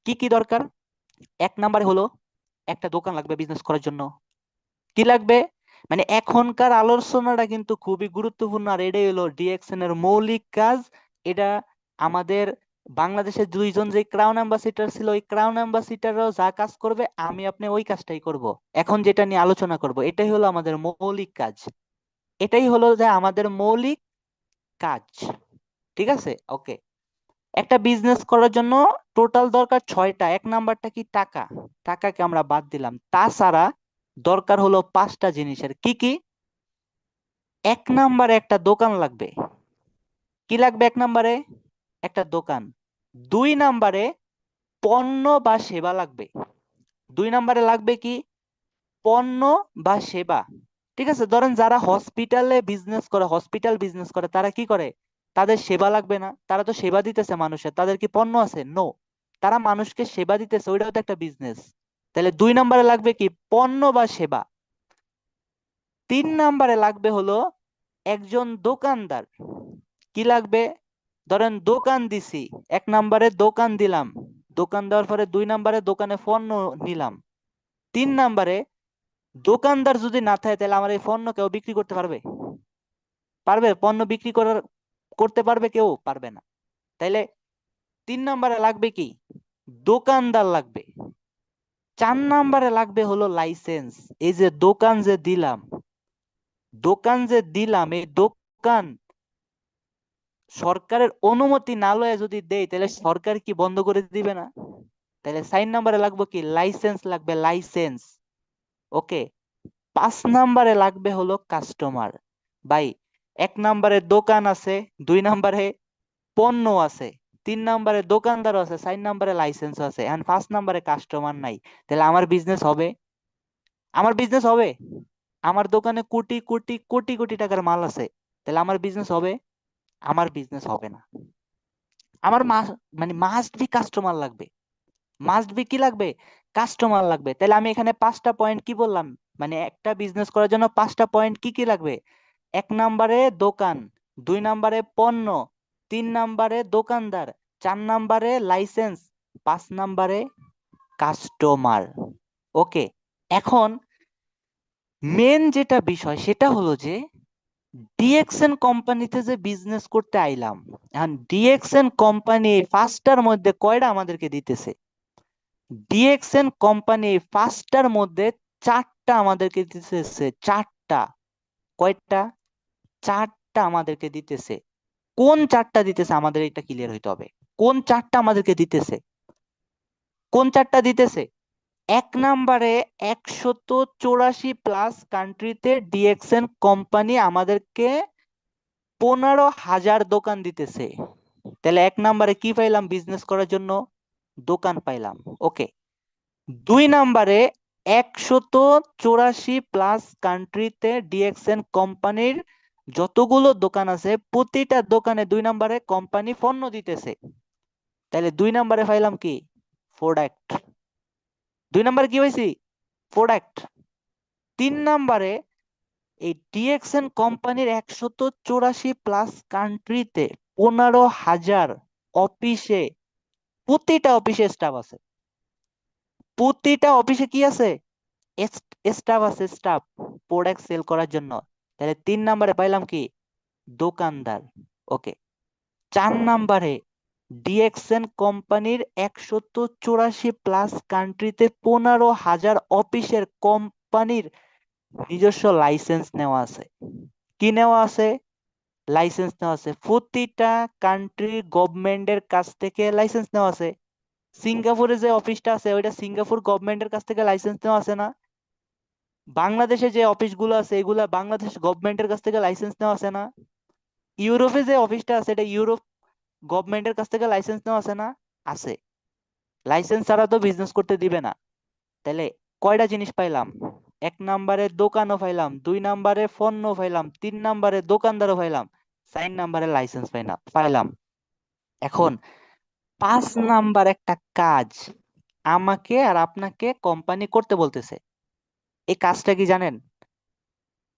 কি কি দরকার? 1 নাম্বারে হলো একটা দোকান লাগবে বিজনেস করার জন্য। কি লাগবে? মানে এখনকার আলোচনাটা কিন্তু খুবই গুরুত্বপূর্ণ, আর এটাই হলো ডিএক্সএন এর মৌলিক কাজ। এটা আমাদের বাংলাদেশের 2জন যে ক্রাউন অ্যাম্বাসিডার ছিল, ওই ক্রাউন অ্যাম্বাসিডাররাও যা কাজ করবে, আমি আপনি ওই কাজটাই করব। এখন যেটা নিয়ে আলোচনা করব, এটাই হলো আমাদের মৌলিক কাজ। এটাই হলো যে আমাদের মৌলিক কাজ। ঠিক আছে? ওকে, একটা বিজনেস করার জন্য টোটাল দরকার 6টা। 1 নাম্বারটা কি? টাকা। টাকাকে আমরা বাদ দিলাম। তাছাড়া দরকার হলো 5টা জিনিসের। কি কি? 1 নাম্বারে একটা দোকান লাগবে। কি লাগবে 1 নাম্বারে? একটা দোকান। 2 নাম্বারে পণ্য বা সেবা লাগবে। 2 নাম্বারে লাগবে কি? পণ্য বা সেবা। ঠিক আছে, ধরেন যারা হসপিটালে বিজনেস করে, হসপিটাল বিজনেস করে, তারা কি করে? তাদের সেবা লাগবে না? তারা তো সেবা দিতেছে মানুষের, তাদের কি পণ্য আছে? নো, তারা মানুষকে সেবা দিতেছে, ওইটাও তো একটা বিজনেস। তাহলে 2 নাম্বারে লাগবে কি? পণ্য বা সেবা। 3 নাম্বারে লাগবে হলো একজন দোকানদার। কি লাগবে? ধরেন দোকান দিছি, 1 নাম্বারে দোকান দিলাম, দোকান দেওয়ার পরে 2 নাম্বারে দোকানে পণ্য নিলাম। 3 নাম্বারে দোকানদার যদি না থাকে, তাহলে আমার এই পণ্য কেউ বিক্রি করতে পারবে? পারবে? পণ্য বিক্রি করতে পারবে কেউ? পারবে না। তাইলে 3 নাম্বারে লাগবে কি? দোকানদার লাগবে। 4 নাম্বারে লাগবে হলো লাইসেন্স। এই যে দোকান যে দিলাম, এই দোকান সরকারের অনুমতি না লয়ে যদি দেই, তাহলে সরকার কি বন্ধ করে দিবে না? তাহলে 4 নাম্বারে লাগবে কি? লাইসেন্স লাগবে, লাইসেন্স। ওকে, 5 নাম্বারে লাগবে হলো কাস্টমার। ভাই, 1 নাম্বারে দোকান আছে, 2 নাম্বারে পণ্য আছে, 3 নাম্বারে দোকানদার আছে, 4 নাম্বারে লাইসেন্স আছে, এখন 5 নাম্বারে কাস্টমার নাই। তাহলে আমার বিজনেস হবে? আমার বিজনেস হবে? আমার দোকানে কোটি কোটি কোটি কোটি টাকার মাল আছে, তাহলে আমার বিজনেস হবে? আমার বিজনেস হবে না। আমার মানে মাস্ট বি কাস্টমার লাগবে। মাস্ট বি কি লাগবে? কাস্টমার লাগবে। তাহলে আমি এখানে 5টা পয়েন্ট কি বললাম, মানে একটা বিজনেস করার জন্য 5টা পয়েন্ট কি কি লাগবে? 1 নাম্বারে দোকান, 2 নাম্বারে পণ্য, 3 নাম্বারে দোকানদার, 4 নাম্বারে লাইসেন্স, 5 নাম্বারে কাস্টমার। ওকে, এখন মেন যেটা বিষয় সেটা হলো যে ডিএক্সএন কোম্পানিতে যে বিজনেস করতে আইলাম, এখন ডিএক্সএন কোম্পানি 5টার মধ্যে কয়টা আমাদেরকে দিতেছে? ডিএক্সএন কোম্পানি 5টার মধ্যে 4টা আমাদেরকে দিতেছে। 4টা। কয়টা? 4টা আমাদেরকে দিতেছে। কোন 4টা দিতেছে আমাদের এটা ক্লিয়ার হইতে হবে। কোন 4টা আমাদেরকে দিতেছে? কোন 4টা দিতেছে? 1 নাম্বারে 184+ কান্ট্রিতে ডিএক্সএন কোম্পানি আমাদেরকে 15,000 দোকান দিতেছে। তাহলে 1 নাম্বারে কি পাইলাম? বিজনেস করার জন্য দোকান পাইলাম। ওকে, 2 নাম্বারে 184+ কান্ট্রিতে ডিএক্সএন কোম্পানির যতগুলো দোকান আছে প্রতিটা দোকানে 2 নম্বরে কোম্পানি পণ্য দিতেছে, তাহলে 2 নম্বরে পাইলাম কি? প্রোডাক্ট। 2 নম্বরে কি হয়েছি? প্রোডাক্ট। 3 নম্বরে এই ডিএক্সএন কোম্পানির 184 প্লাস কান্ট্রিতে 15,000 অফিসে, প্রতিটা অফিসে স্টাফ আছে। প্রতিটা অফিসে কি আছে? স্টাফ আছে, স্টাফ প্রোডাক্ট সেল করার জন্য। তাহলে 3 নম্বরে পাইলাম কি? দোকানদার। ওকে। 4 নম্বরে ডিএক্সএন কোম্পানির 184 প্লাস কান্ট্রিতে 15,000 অফিসের কোম্পানির নিজস্ব লাইসেন্স নেওয়া আছে। কি নেওয়া আছে? লাইসেন্স নেওয়া আছে। প্রতিটা কান্ট্রি গভর্নমেন্টের কাছ থেকে লাইসেন্স নেওয়া আছে। সিঙ্গাপুরে যে অফিসটা আছে ওইটা সিঙ্গাপুর গভর্নমেন্টের কাছ থেকে লাইসেন্স নেওয়া আছে না? বাংলাদেশে যে অফিসগুলো আছে এগুলা বাংলাদেশ গভর্নমেন্টের কাছ থেকে লাইসেন্স নেওয়া আছে না? ইউরোপে যে অফিসটা আছে এটা ইউরোপ গভর্নমেন্টের কাছ থেকে লাইসেন্স নেওয়া আছে না? আছে। লাইসেন্স ছাড়া তো বিজনেস করতে দিবে না। তাহলে কয়টা জিনিস পাইলাম? 1 নম্বরে দোকানও পাইলাম, 2 নম্বরে পণ্য পাইলাম, 3 নম্বরে দোকানদারও পাইলাম, 4 নম্বরে লাইসেন্স পাইলাম। এখন 5 নাম্বার একটা কাজ আমাকে আর আপনাকে কোম্পানি করতে বলতেছে। এই কাজটা কি জানেন?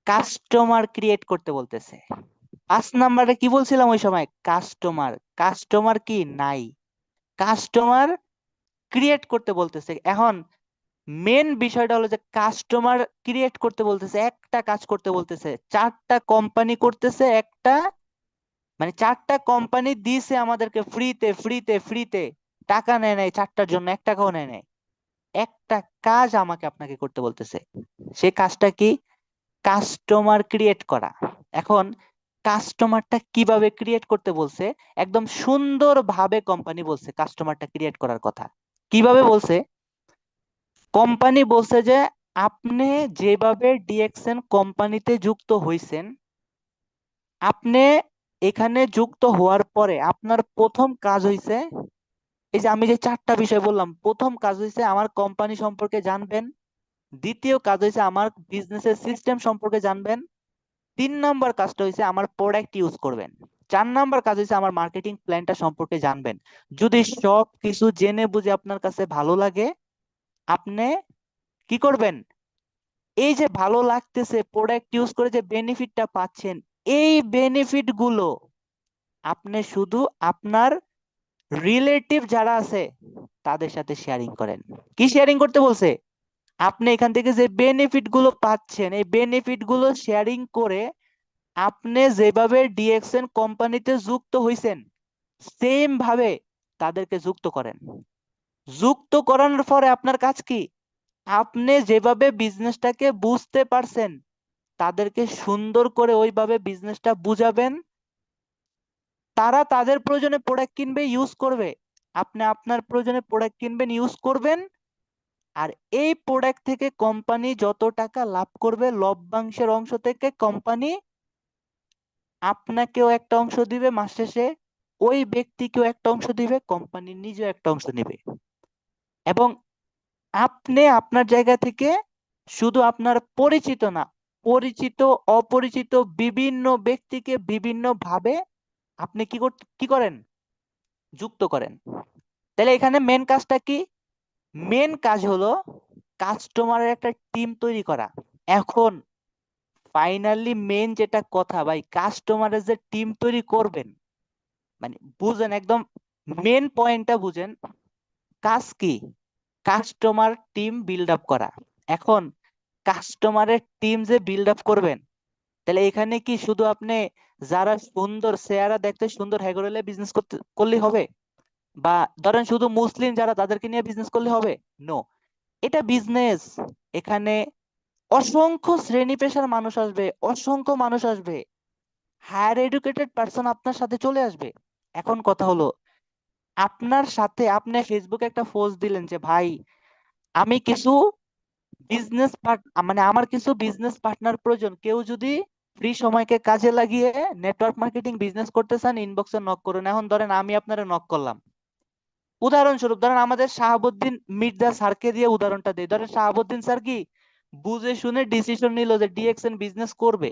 কাস্টমার ক্রিয়েট করতে বলতেছে। 5 নাম্বারে কি বলছিলাম ওই সময়? কাস্টমার। কাস্টমার কি নাই, কাস্টমার ক্রিয়েট করতে বলতেছে। এখন মেন বিষয়টা হলো যে কাস্টমার ক্রিয়েট করতে বলতেছে, একটা কাজ করতে বলতেছে, 4টা কোম্পানি করতেছে একটা, মানে 4টা কোম্পানি দিছে আমাদেরকে ফ্রিতে ফ্রিতে ফ্রিতে, টাকা নেয় নাই 4টার জন্য, 1 টাকাও নেয় নাই। একটা কাজ আমাকে আপনাকে করতে বলতেছে। সেই কাজটা কি? কাস্টমার ক্রিয়েট করা। এখন কাস্টমারটা কিভাবে ক্রিয়েট করতে বলছে? একদম সুন্দরভাবে কোম্পানি বলছে কাস্টমারটা ক্রিয়েট করার কথা। কিভাবে বলছে? কোম্পানি বলছে যে আপনি যেভাবে ডিএক্সএন কোম্পানিতে যুক্ত হইছেন, আপনি এখানে যুক্ত হওয়ার পরে আপনার প্রথম কাজ হইছে, এই যে আমি যে 4টা বিষয় বললাম, প্রথম কাজ হইছে আমার কোম্পানি সম্পর্কে জানবেন, দ্বিতীয় কাজ হইছে আমার বিজনেসের সিস্টেম সম্পর্কে জানবেন, 3 নাম্বার কাজটা হইছে আমার প্রোডাক্ট ইউজ করবেন, 4 নাম্বার কাজ হইছে আমার মার্কেটিং প্ল্যানটা সম্পর্কে জানবেন। যদি সব কিছু জেনে বুঝে আপনার কাছে ভালো লাগে, আপনি কি করবেন? এই যে ভালো লাগতেছে প্রোডাক্ট ইউজ করে যে বেনিফিটটা পাচ্ছেন, এই বেনিফিট গুলো আপনি শুধু আপনার রিলেটিভ যারা আছে তাদের সাথে শেয়ারিং করেন। কি শেয়ারিং করতে বলছে? আপনি এখান থেকে যে বেনিফিট গুলো পাচ্ছেন এই বেনিফিট গুলো শেয়ারিং করে আপনি যেভাবে ডিএক্সএন কোম্পানিতে যুক্ত হইছেন সেম ভাবে তাদেরকে যুক্ত করেন। যুক্ত করানোর পরে আপনার কাজ কি? আপনি যেভাবে বিজনেসটাকে বুঝতে পারছেন তাদেরকে সুন্দর করে ওইভাবে বিজনেসটা বুঝাবেন, তারা তাদের প্রয়োজনে প্রোডাক্ট কিনবে, ইউজ করবে, আপনি আপনার প্রয়োজনে প্রোডাক্ট কিনবেন, ইউজ করবেন। আর এই প্রোডাক্ট থেকে কোম্পানি যত টাকা লাভ করবে লভ্যাংশের অংশ থেকে কোম্পানি আপনাকেও একটা অংশ দিবে, মাস শেষে ওই ব্যক্তিকেও একটা অংশ দিবে, কোম্পানি নিজেও একটা অংশ নেবে। এবং আপনি আপনার জায়গা থেকে শুধু আপনার পরিচিত না, পরিচিত অপরিচিত বিভিন্ন ব্যক্তিকে বিভিন্ন ভাবে আপনি কি করেন? যুক্ত করেন। তাহলে এখানে মেন কাজটা কি? মেন কাজ হলো কাস্টমারের একটা টিম তৈরি করা। এখন ফাইনালি মেন যেটা কথা ভাই, কাস্টমারের যে টিম তৈরি করবেন, মানে বুঝেন একদম মেন পয়েন্টটা বুঝেন। কাজ কি? কাস্টমার টিম বিল্ড আপ করা। এখন কাস্টমারের টিম যে বিল্ড আপ করবেন, তাহলে এখানে কি শুধু আপনি যারা সুন্দর চেহারা দেখতে সুন্দর হ্যাগোরেলে বিজনেস করলেই হবে? বা ধরেন শুধু মুসলিম যারা তাদেরকে নিয়ে বিজনেস করলে হবে? নো, এটা বিজনেস। এখানে অসংখ্য শ্রেণী পেশার মানুষ আসবে, অসংখ্য মানুষ আসবে, হায়ার এডুকেটেড পার্সন আপনার সাথে চলে আসবে। এখন কথা হলো আপনার সাথে আপনি ফেসবুকে একটা পোস্ট দিলেন যে ভাই আমি কিছু মানে আমার কিছু বিজনেস পার্টনার প্রয়োজন, কেউ যদি ফ্রি সময়কে কাজে লাগিয়ে নেটওয়ার্ক মার্কেটিং বিজনেস করতে চান ইনবক্সে নক করুন। এখন ধরেন আমি আপনারে নক করলাম, উদাহরণস্বরূপ ধরেন আমাদের শাহাবুদ্দিন মির্জা স্যারকে দিয়ে উদাহরণটা দেই। ধরেন শাহাবুদ্দিন স্যার কি বুঝে শুনে ডিসিশন নিল যে ডিএক্সএন বিজনেস করবে,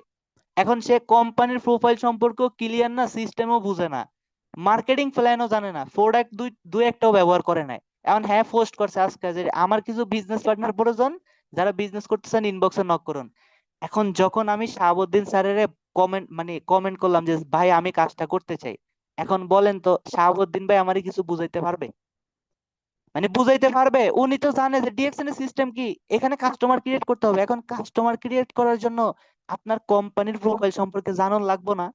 এখন সে কোম্পানির প্রোফাইল সম্পর্কেও ক্লিয়ার না, সিস্টেমও বুঝে না, মার্কেটিং প্ল্যানও জানে না, প্রোডাক্ট দুই একটাও ব্যবহার করে নাই। এখন হ্যাঁ পোস্ট করছে আজকে যে আমার কিছু বিজনেস পার্টনার প্রয়োজন, যারা বিজনেস করতেছেন ইনবক্সে নক করুন। এখন যখন আমি শাহাবুদ্দিন স্যারের কমেন্ট করলাম যে ভাই আমি কাজটা করতে চাই, এখন বলেন তো শাহাবুদ্দিন ভাই আমারে কিছু বুঝাইতে পারবে? বুঝাইতে পারবে? উনি তো জানে যে ডিএক্সএন এর সিস্টেম কি, এখানে কাস্টমার ক্রিয়েট করতে হবে। এখন কাস্টমার ক্রিয়েট করার জন্য আপনার কোম্পানির প্রোফাইল সম্পর্কে জানা লাগবে না,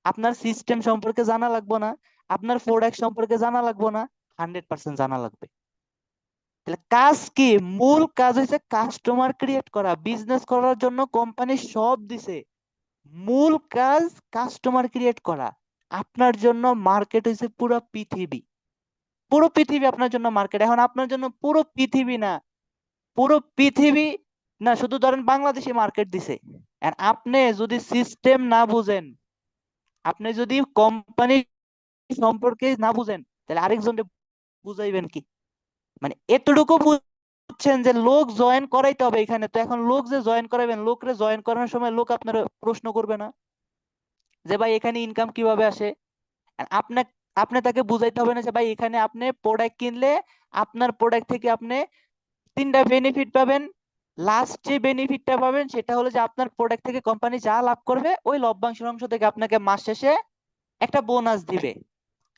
আপনার সিস্টেম সম্পর্কে জানা লাগবে না, আপনার প্রোডাক্ট সম্পর্কে জানা লাগবে না, 100% জানা লাগবে। তাহলে কাজ কি? মূল কাজ হচ্ছে কাস্টমার ক্রিয়েট করা। বিজনেস করার জন্য কোম্পানি সব দিছে, মূল কাজ কাস্টমার ক্রিয়েট করা। আপনার জন্য মার্কেট হইছে পুরো পৃথিবী, পুরো পৃথিবী আপনার জন্য মার্কেট। এখন আপনার জন্য পুরো পৃথিবী না, পুরো পৃথিবী না, শুধু ধরেন বাংলাদেশে মার্কেট দিছে। আর আপনি যদি সিস্টেম না বুঝেন, আপনি যদি কোম্পানি সম্পর্কে না বুঝেন, তাহলে আরেকজনকে বুঝাইবেন কি? এতটুকু বুঝছেন যে লোক জয়েন করাইতে হবে এখানে, তো এখন লোক যে জয়েন করাবেন, লোকরে জয়েন করানোর সময় লোক আপনার প্রশ্ন করবে না যে ভাই এখানে ইনকাম কিভাবে আসে? আর আপনি তাকে বুঝাইতে হবে না যে ভাই এখানে আপনি প্রোডাক্ট কিনলে আপনার প্রোডাক্ট থেকে আপনি 3টা বেনিফিট পাবেন। লাস্ট যে বেনিফিটটা পাবেন সেটা হলো যে আপনার প্রোডাক্ট থেকে কোম্পানি যা লাভ করবে ওই লভ্যাংশের অংশ থেকে আপনাকে মাস শেষে একটা বোনাস দিবে,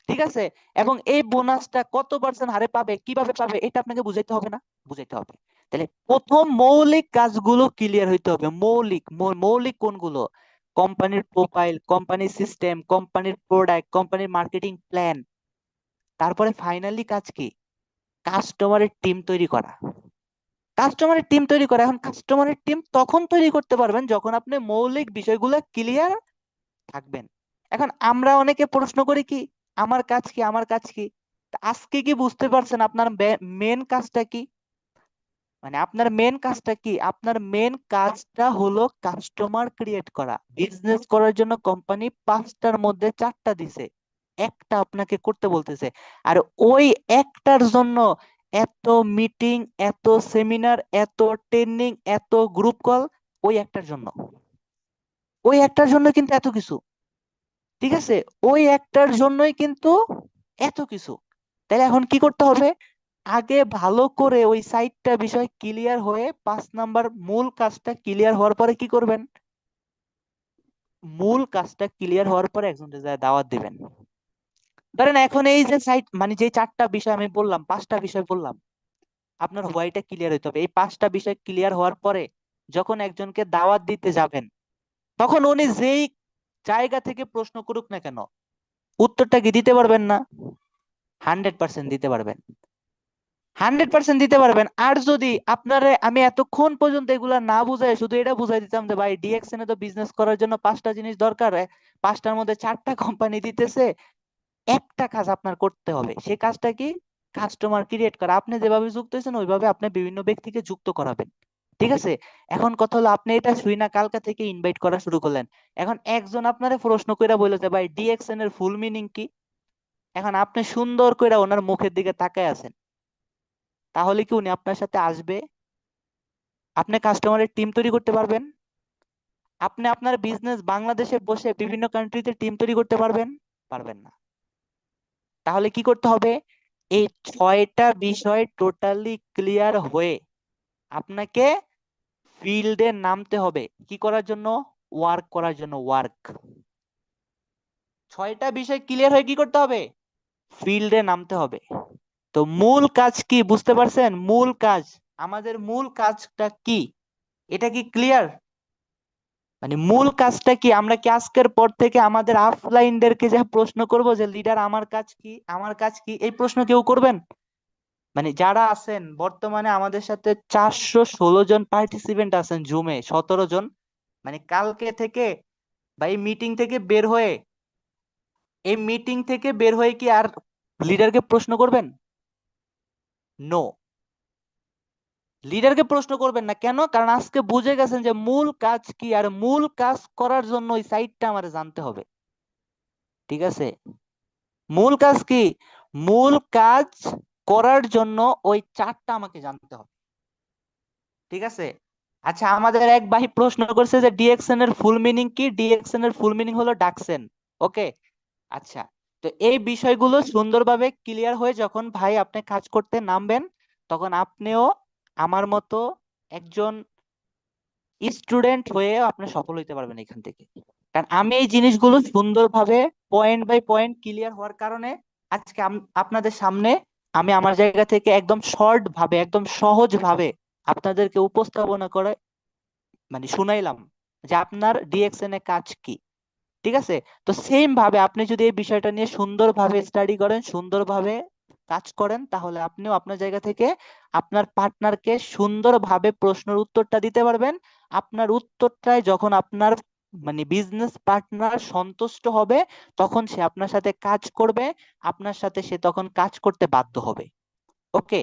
ঠিক আছে? এবং এই বোনাসটা কত পার্সেন্ট হারে পাবে, কিভাবে পাবে, এটা আপনাকে বুঝাইতে হবে না? বুঝাইতে হবে। তাহলে প্রথম মৌলিক কাজগুলো ক্লিয়ার হইতে হবে। মৌলিক কোনগুলো? কোম্পানির প্রোফাইল, কোম্পানির সিস্টেম, কোম্পানির প্রোডাক্ট, কোম্পানির মার্কেটিং প্ল্যান। তারপরে ফাইনালি কাজ কি? কাস্টমারের টিম তৈরি করা। কাস্টমারের টিম তৈরি করা। এখন কাস্টমারের টিম তখন তৈরি করতে পারবেন যখন আপনি মৌলিক বিষয়গুলো ক্লিয়ার থাকবেন। এখন আমরা অনেকে প্রশ্ন করি কি, আমার কাজ কি, আমার কাজ কি? তা আজকে কি বুঝতে পারছেন আপনার মেন কাজটা কি? আপনার মেন কাজটা কি? আপনার মেন কাজটা হলো কাস্টমার ক্রিয়েট করা। বিজনেস করার জন্য কোম্পানি 5টার মধ্যে 4টা দিছে, একটা আপনাকে করতে বলতেছে। আর ওই একটার জন্য এত মিটিং, এত সেমিনার, এত ট্রেনিং, এত গ্রুপ কল, ওই একটার জন্য। ওই একটার জন্য কিন্তু এত কিছু, ঠিক আছে? ওই একটার জন্যই কিন্তু এত কিছু। তাহলে এখন কি করতে হবে? আগে ভালো করে ওই 4টা বিষয় ক্লিয়ার হয়ে 5 নাম্বার মূল কাজটা ক্লিয়ার হওয়ার পরে কি করবেন? মূল কাজটা ক্লিয়ার হওয়ার পরে একজনকে যায় দাওয়াত দিবেন। ধরেন এখন এই যে সাইট যে 4টা বিষয় আমি বললাম, 5টা বিষয় বললাম, আপনার হোয়াইটা ক্লিয়ার হইতে হবে। এই 5টা বিষয় ক্লিয়ার হওয়ার পরে যখন একজনকে দাওয়াত দিতে যাবেন, তখন উনি যেই জায়গা থেকে প্রশ্ন করুক না কেন, উত্তরটা কি দিতে পারবেন না? 100% দিতে পারবেন। 100% দিতে পারবেন। আর যদি আপনারে আমি এতক্ষণ পর্যন্ত এগুলা না বুঝাই শুধু এটা বুঝাই দিতাম যে ভাই ডিএক্সএন এ তো বিজনেস করার জন্য 5টা জিনিস দরকার, 5টার মধ্যে 4টা কোম্পানি দিতেছে, একটা কাজ আপনার করতে হবে। সেই কাজটা কি? কাস্টমার ক্রিয়েট করা। আপনি যেভাবে যুক্ত হয়েছেন ওইভাবে আপনি বিভিন্ন ব্যক্তিকে যুক্ত করাবেন, ঠিক আছে? এখন কথা হলো আপনি এটা শুই না কালকা থেকে ইনভাইট করা শুরু করলেন। এখন একজন আপনারে প্রশ্ন কইরা বলল যে ভাই ডিএক্সএন এর ফুল মিনিং কি? এখন আপনি সুন্দর কইরা ওনার মুখের দিকে তাকায় আছেন, তাহলে কি উনি আপনার সাথে আসবে? আপনি কাস্টমারের টিম তৈরি করতে পারবেন? আপনি আপনার বিজনেস বাংলাদেশে বসে বিভিন্ন কান্ট্রিতে টিম তৈরি করতে পারবেন? পারবেন না। তাহলে কি করতে হবে? এই 6টা বিষয় টোটালি ক্লিয়ার হয়ে আপনাকে ফিল্ডে নামতে হবে। কি করার জন্য? ওয়ার্ক করার জন্য। ওয়ার্ক। 6টা বিষয় ক্লিয়ার হয়ে কি করতে হবে? ফিল্ডে নামতে হবে। তো মূল কাজ কি বুঝতে পারছেন? মূল কাজ, আমাদের মূল কাজটা কি? এটা কি ক্লিয়ার? মূল কাজটা কি? আমরা কি আজকের পর থেকে আমাদের আফলাইনদেরকে যা প্রশ্ন করব যে লিডার আমার কাজ কি, আমার কাজ কি, এই প্রশ্ন কেউ করবেন? যারা আছেন বর্তমানে আমাদের সাথে 416 জন পার্টিসিপেন্ট আছেন জুমে, 17 জন। কালকে থেকে বা এই মিটিং থেকে বের হয়ে কি আর লিডারকে প্রশ্ন করবেন? নো, লিডারকে প্রশ্ন করবেন না। কেন? কারণ আজকে বুঝে গেছেন যে মূল কাজ কি, আর মূল কাজ করার জন্য ওই সাইটটা আমার জানতে হবে, ঠিক আছে? মূল কাজ কি? মূল কাজ করার জন্য ওই 4টা আমাকে জানতে হবে, ঠিক আছে? আচ্ছা, আমাদের এক ভাই প্রশ্ন করছে যে ডিএক্সএন এর ফুল মিনিং কি? ডিএক্সএন এর ফুল মিনিং হলো ডাকসেন। ওকে, আচ্ছা। তো এই বিষয়গুলো সুন্দরভাবে ক্লিয়ার হয়ে যখন ভাই আপনি কাজ করতে নামবেন, তখন আপনিও আমার মতো একজন স্টুডেন্ট হয়ে আপনি সফল হইতে পারবেন এখান থেকে। কারণ আমি এই জিনিসগুলো সুন্দরভাবে পয়েন্ট বাই পয়েন্ট ক্লিয়ার হওয়ার কারণে আজকে আপনাদের সামনে আমি আমার জায়গা থেকে একদম শর্ট ভাবে, একদম সহজ ভাবে আপনাদেরকে উপস্থাপনা করে মানে শুনাইলাম যে আপনার ডিএক্সএন এ কাজ কি। ঠিক আছে? তো সেম ভাবে আপনি যদি এই বিষয়টা নিয়ে সুন্দরভাবে স্টাডি করেন, সুন্দরভাবে কাজ করেন, তাহলে আপনিও আপনার জায়গা থেকে আপনার পার্টনারকে সুন্দরভাবে প্রশ্নের উত্তরটা দিতে পারবেন। আপনার উত্তরটায় যখন আপনার মানে বিজনেস পার্টনার সন্তুষ্ট হবে, তখন সে আপনার সাথে কাজ করবে, আপনার সাথে সে তখন কাজ করতে বাধ্য হবে। ওকে,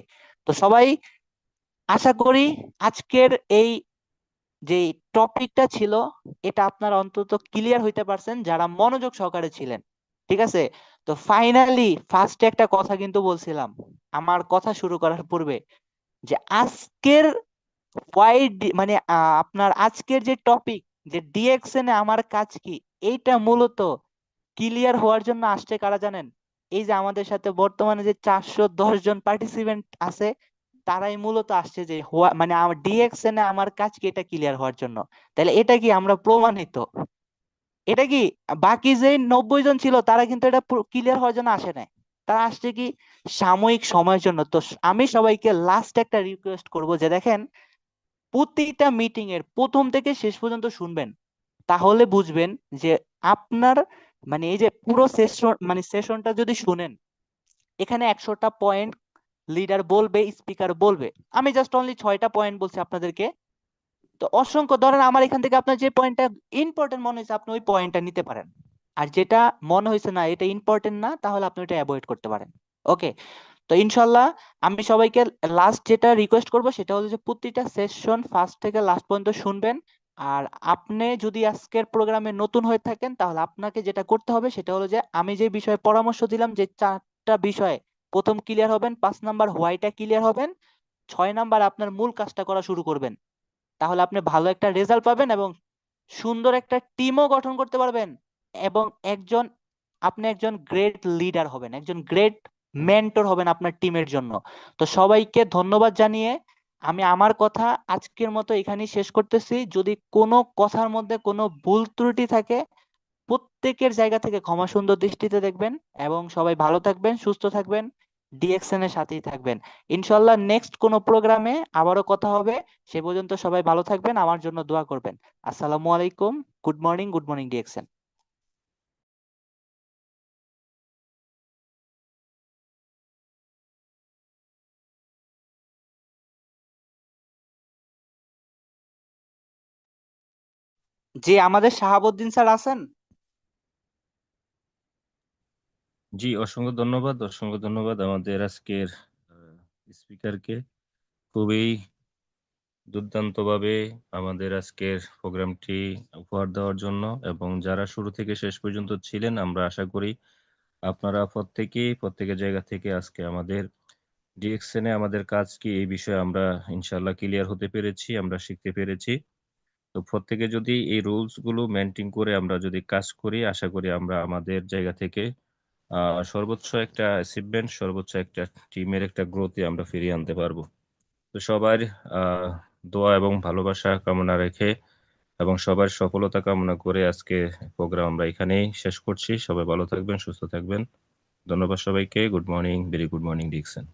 তো সবাই আশা করি আজকের এই যে টপিকটা ছিল এটা আপনারা অন্তত ক্লিয়ার হইতে পারছেন যারা মনোযোগ সহকারে ছিলেন। ঠিক আছে? তো ফাইনালি ফার্স্টে একটা কথা কিন্তু বলছিলাম আমার কথা শুরু করার পূর্বে, যে আজকের মানে আপনার আজকের যে টপিক, যে ডিএক্সএন এ আমার কাজ কি, এইটা মূলত ক্লিয়ার হওয়ার জন্য আসছে কারা জানেন? এই যে আমাদের সাথে বর্তমানে যে 410 জন পার্টিসিপেন্ট আছে, তারাই মূলত আসছে যে মানে আমার ডিএক্সএন এ আমার কাজ কি এটা ক্লিয়ার হওয়ার জন্য। তাহলে এটা কি আমরা প্রমাণিত? এটা কি বাকি যে 90 জন ছিল তারা কিন্তু এটা ক্লিয়ার হওয়ার জন্য আসে নাই, তারা আসছে কি সাময়িক সময়ের জন্য। তো আমি সবাইকে লাস্ট একটা রিকোয়েস্ট করব যে দেখেন, প্রতিটা মিটিং এর প্রথম থেকে শেষ পর্যন্ত শুনবেন, তাহলে বুঝবেন যে আপনার মানে এই যে পুরো সেশন মানে সেশনটা যদি শুনেন, এখানে 100টা পয়েন্ট লিডার বলবে, স্পিকার বলবে, আমি জাস্ট অনলি 6টা পয়েন্ট বলছি আপনাদেরকে। তো অসংখ্য, ধরেন আমার এখান থেকে আপনার যে পয়েন্টটা ইম্পর্টেন্ট মনে হয়েছে আপনি ওই পয়েন্টটা নিতে পারেন, আর যেটা মনে হয়েছে না এটা ইম্পর্টেন্ট না, তাহলে আপনি ওটা অ্যাভয়েড করতে পারেন। ওকে, তো ইনশাল্লাহ আমি সবাইকে লাস্ট যেটা রিকোয়েস্ট করব সেটা হলো যে প্রতিটা সেশন ফার্স্ট থেকে লাস্ট পর্যন্ত শুনবেন। আর আপনি যদি আজকের প্রোগ্রামে নতুন হয়ে থাকেন, তাহলে আপনাকে যেটা করতে হবে সেটা হলো যে আমি যে বিষয়ে পরামর্শ দিলাম, যে 4টা বিষয়, প্রথম ক্লিয়ার হবেন, 5 নাম্বার হোয়াইটা ক্লিয়ার হবেন, 6 নাম্বার আপনার মূল কাজটা করা শুরু করবেন। তাহলে আপনি ভালো একটা রেজাল্ট পাবেন এবং সুন্দর একটা টিমও গঠন করতে পারবেন, এবং আপনি একজন গ্রেট লিডার হবেন, একজন গ্রেট মেন্টর হবেন আপনার টিমের জন্য। তো সবাইকে ধন্যবাদ জানিয়ে আমি আমার কথা আজকের মতো এখানেই শেষ করতেছি। যদি কোনো কথার মধ্যে কোনো ভুল ত্রুটি থাকে, প্রত্যেকের জায়গা থেকে ক্ষমা সুন্দর দৃষ্টিতে দেখবেন, এবং সবাই ভালো থাকবেন, সুস্থ থাকবেন, ডিএক্সএন এর সাথেই থাকবেন। ইনশাল্লাহ নেক্সট কোনো প্রোগ্রামে আবারও কথা হবে। সে পর্যন্ত সবাই ভালো থাকবেন, আমার জন্য দোয়া করবেন। আসসালামু আলাইকুম। Good morning DXN. জি, আমাদের শাহাবুদ্দিন স্যার আছেন? জি, অসংখ্য ধন্যবাদ, অসংখ্য ধন্যবাদ আমাদের আজকের স্পিকারকে। খুবই দুর্দান্তভাবে আমাদের আজকের প্রোগ্রামটি উপহার দেওয়ার জন্য, এবং যারা শুরু থেকে শেষ পর্যন্ত ছিলেন, আমরা আশা করি আপনারা প্রত্যেকের জায়গা থেকে আজকে আমাদের ডিএক্সএন এ আমাদের কাজ কি এই বিষয়ে আমরা ইনশাল্লাহ ক্লিয়ার হতে পেরেছি, আমরা শিখতে পেরেছি। তো প্রত্যেকে যদি এই রুলস গুলো মেনটেন করে আমরা যদি কাজ করি, আশা করি আমরা আমাদের জায়গা থেকে সর্বোচ্চ একটা অ্যাচিভমেন্ট, সর্বোচ্চ একটা টিমের একটা গ্রোথে আমরা ফিরিয়ে আনতে পারবো। তো সবার দোয়া এবং ভালোবাসা কামনা রেখে এবং সবার সফলতা কামনা করে আজকে প্রোগ্রাম আমরা এখানেই শেষ করছি। সবাই ভালো থাকবেন, সুস্থ থাকবেন। ধন্যবাদ সবাইকে। Good morning, very good morning Dickson.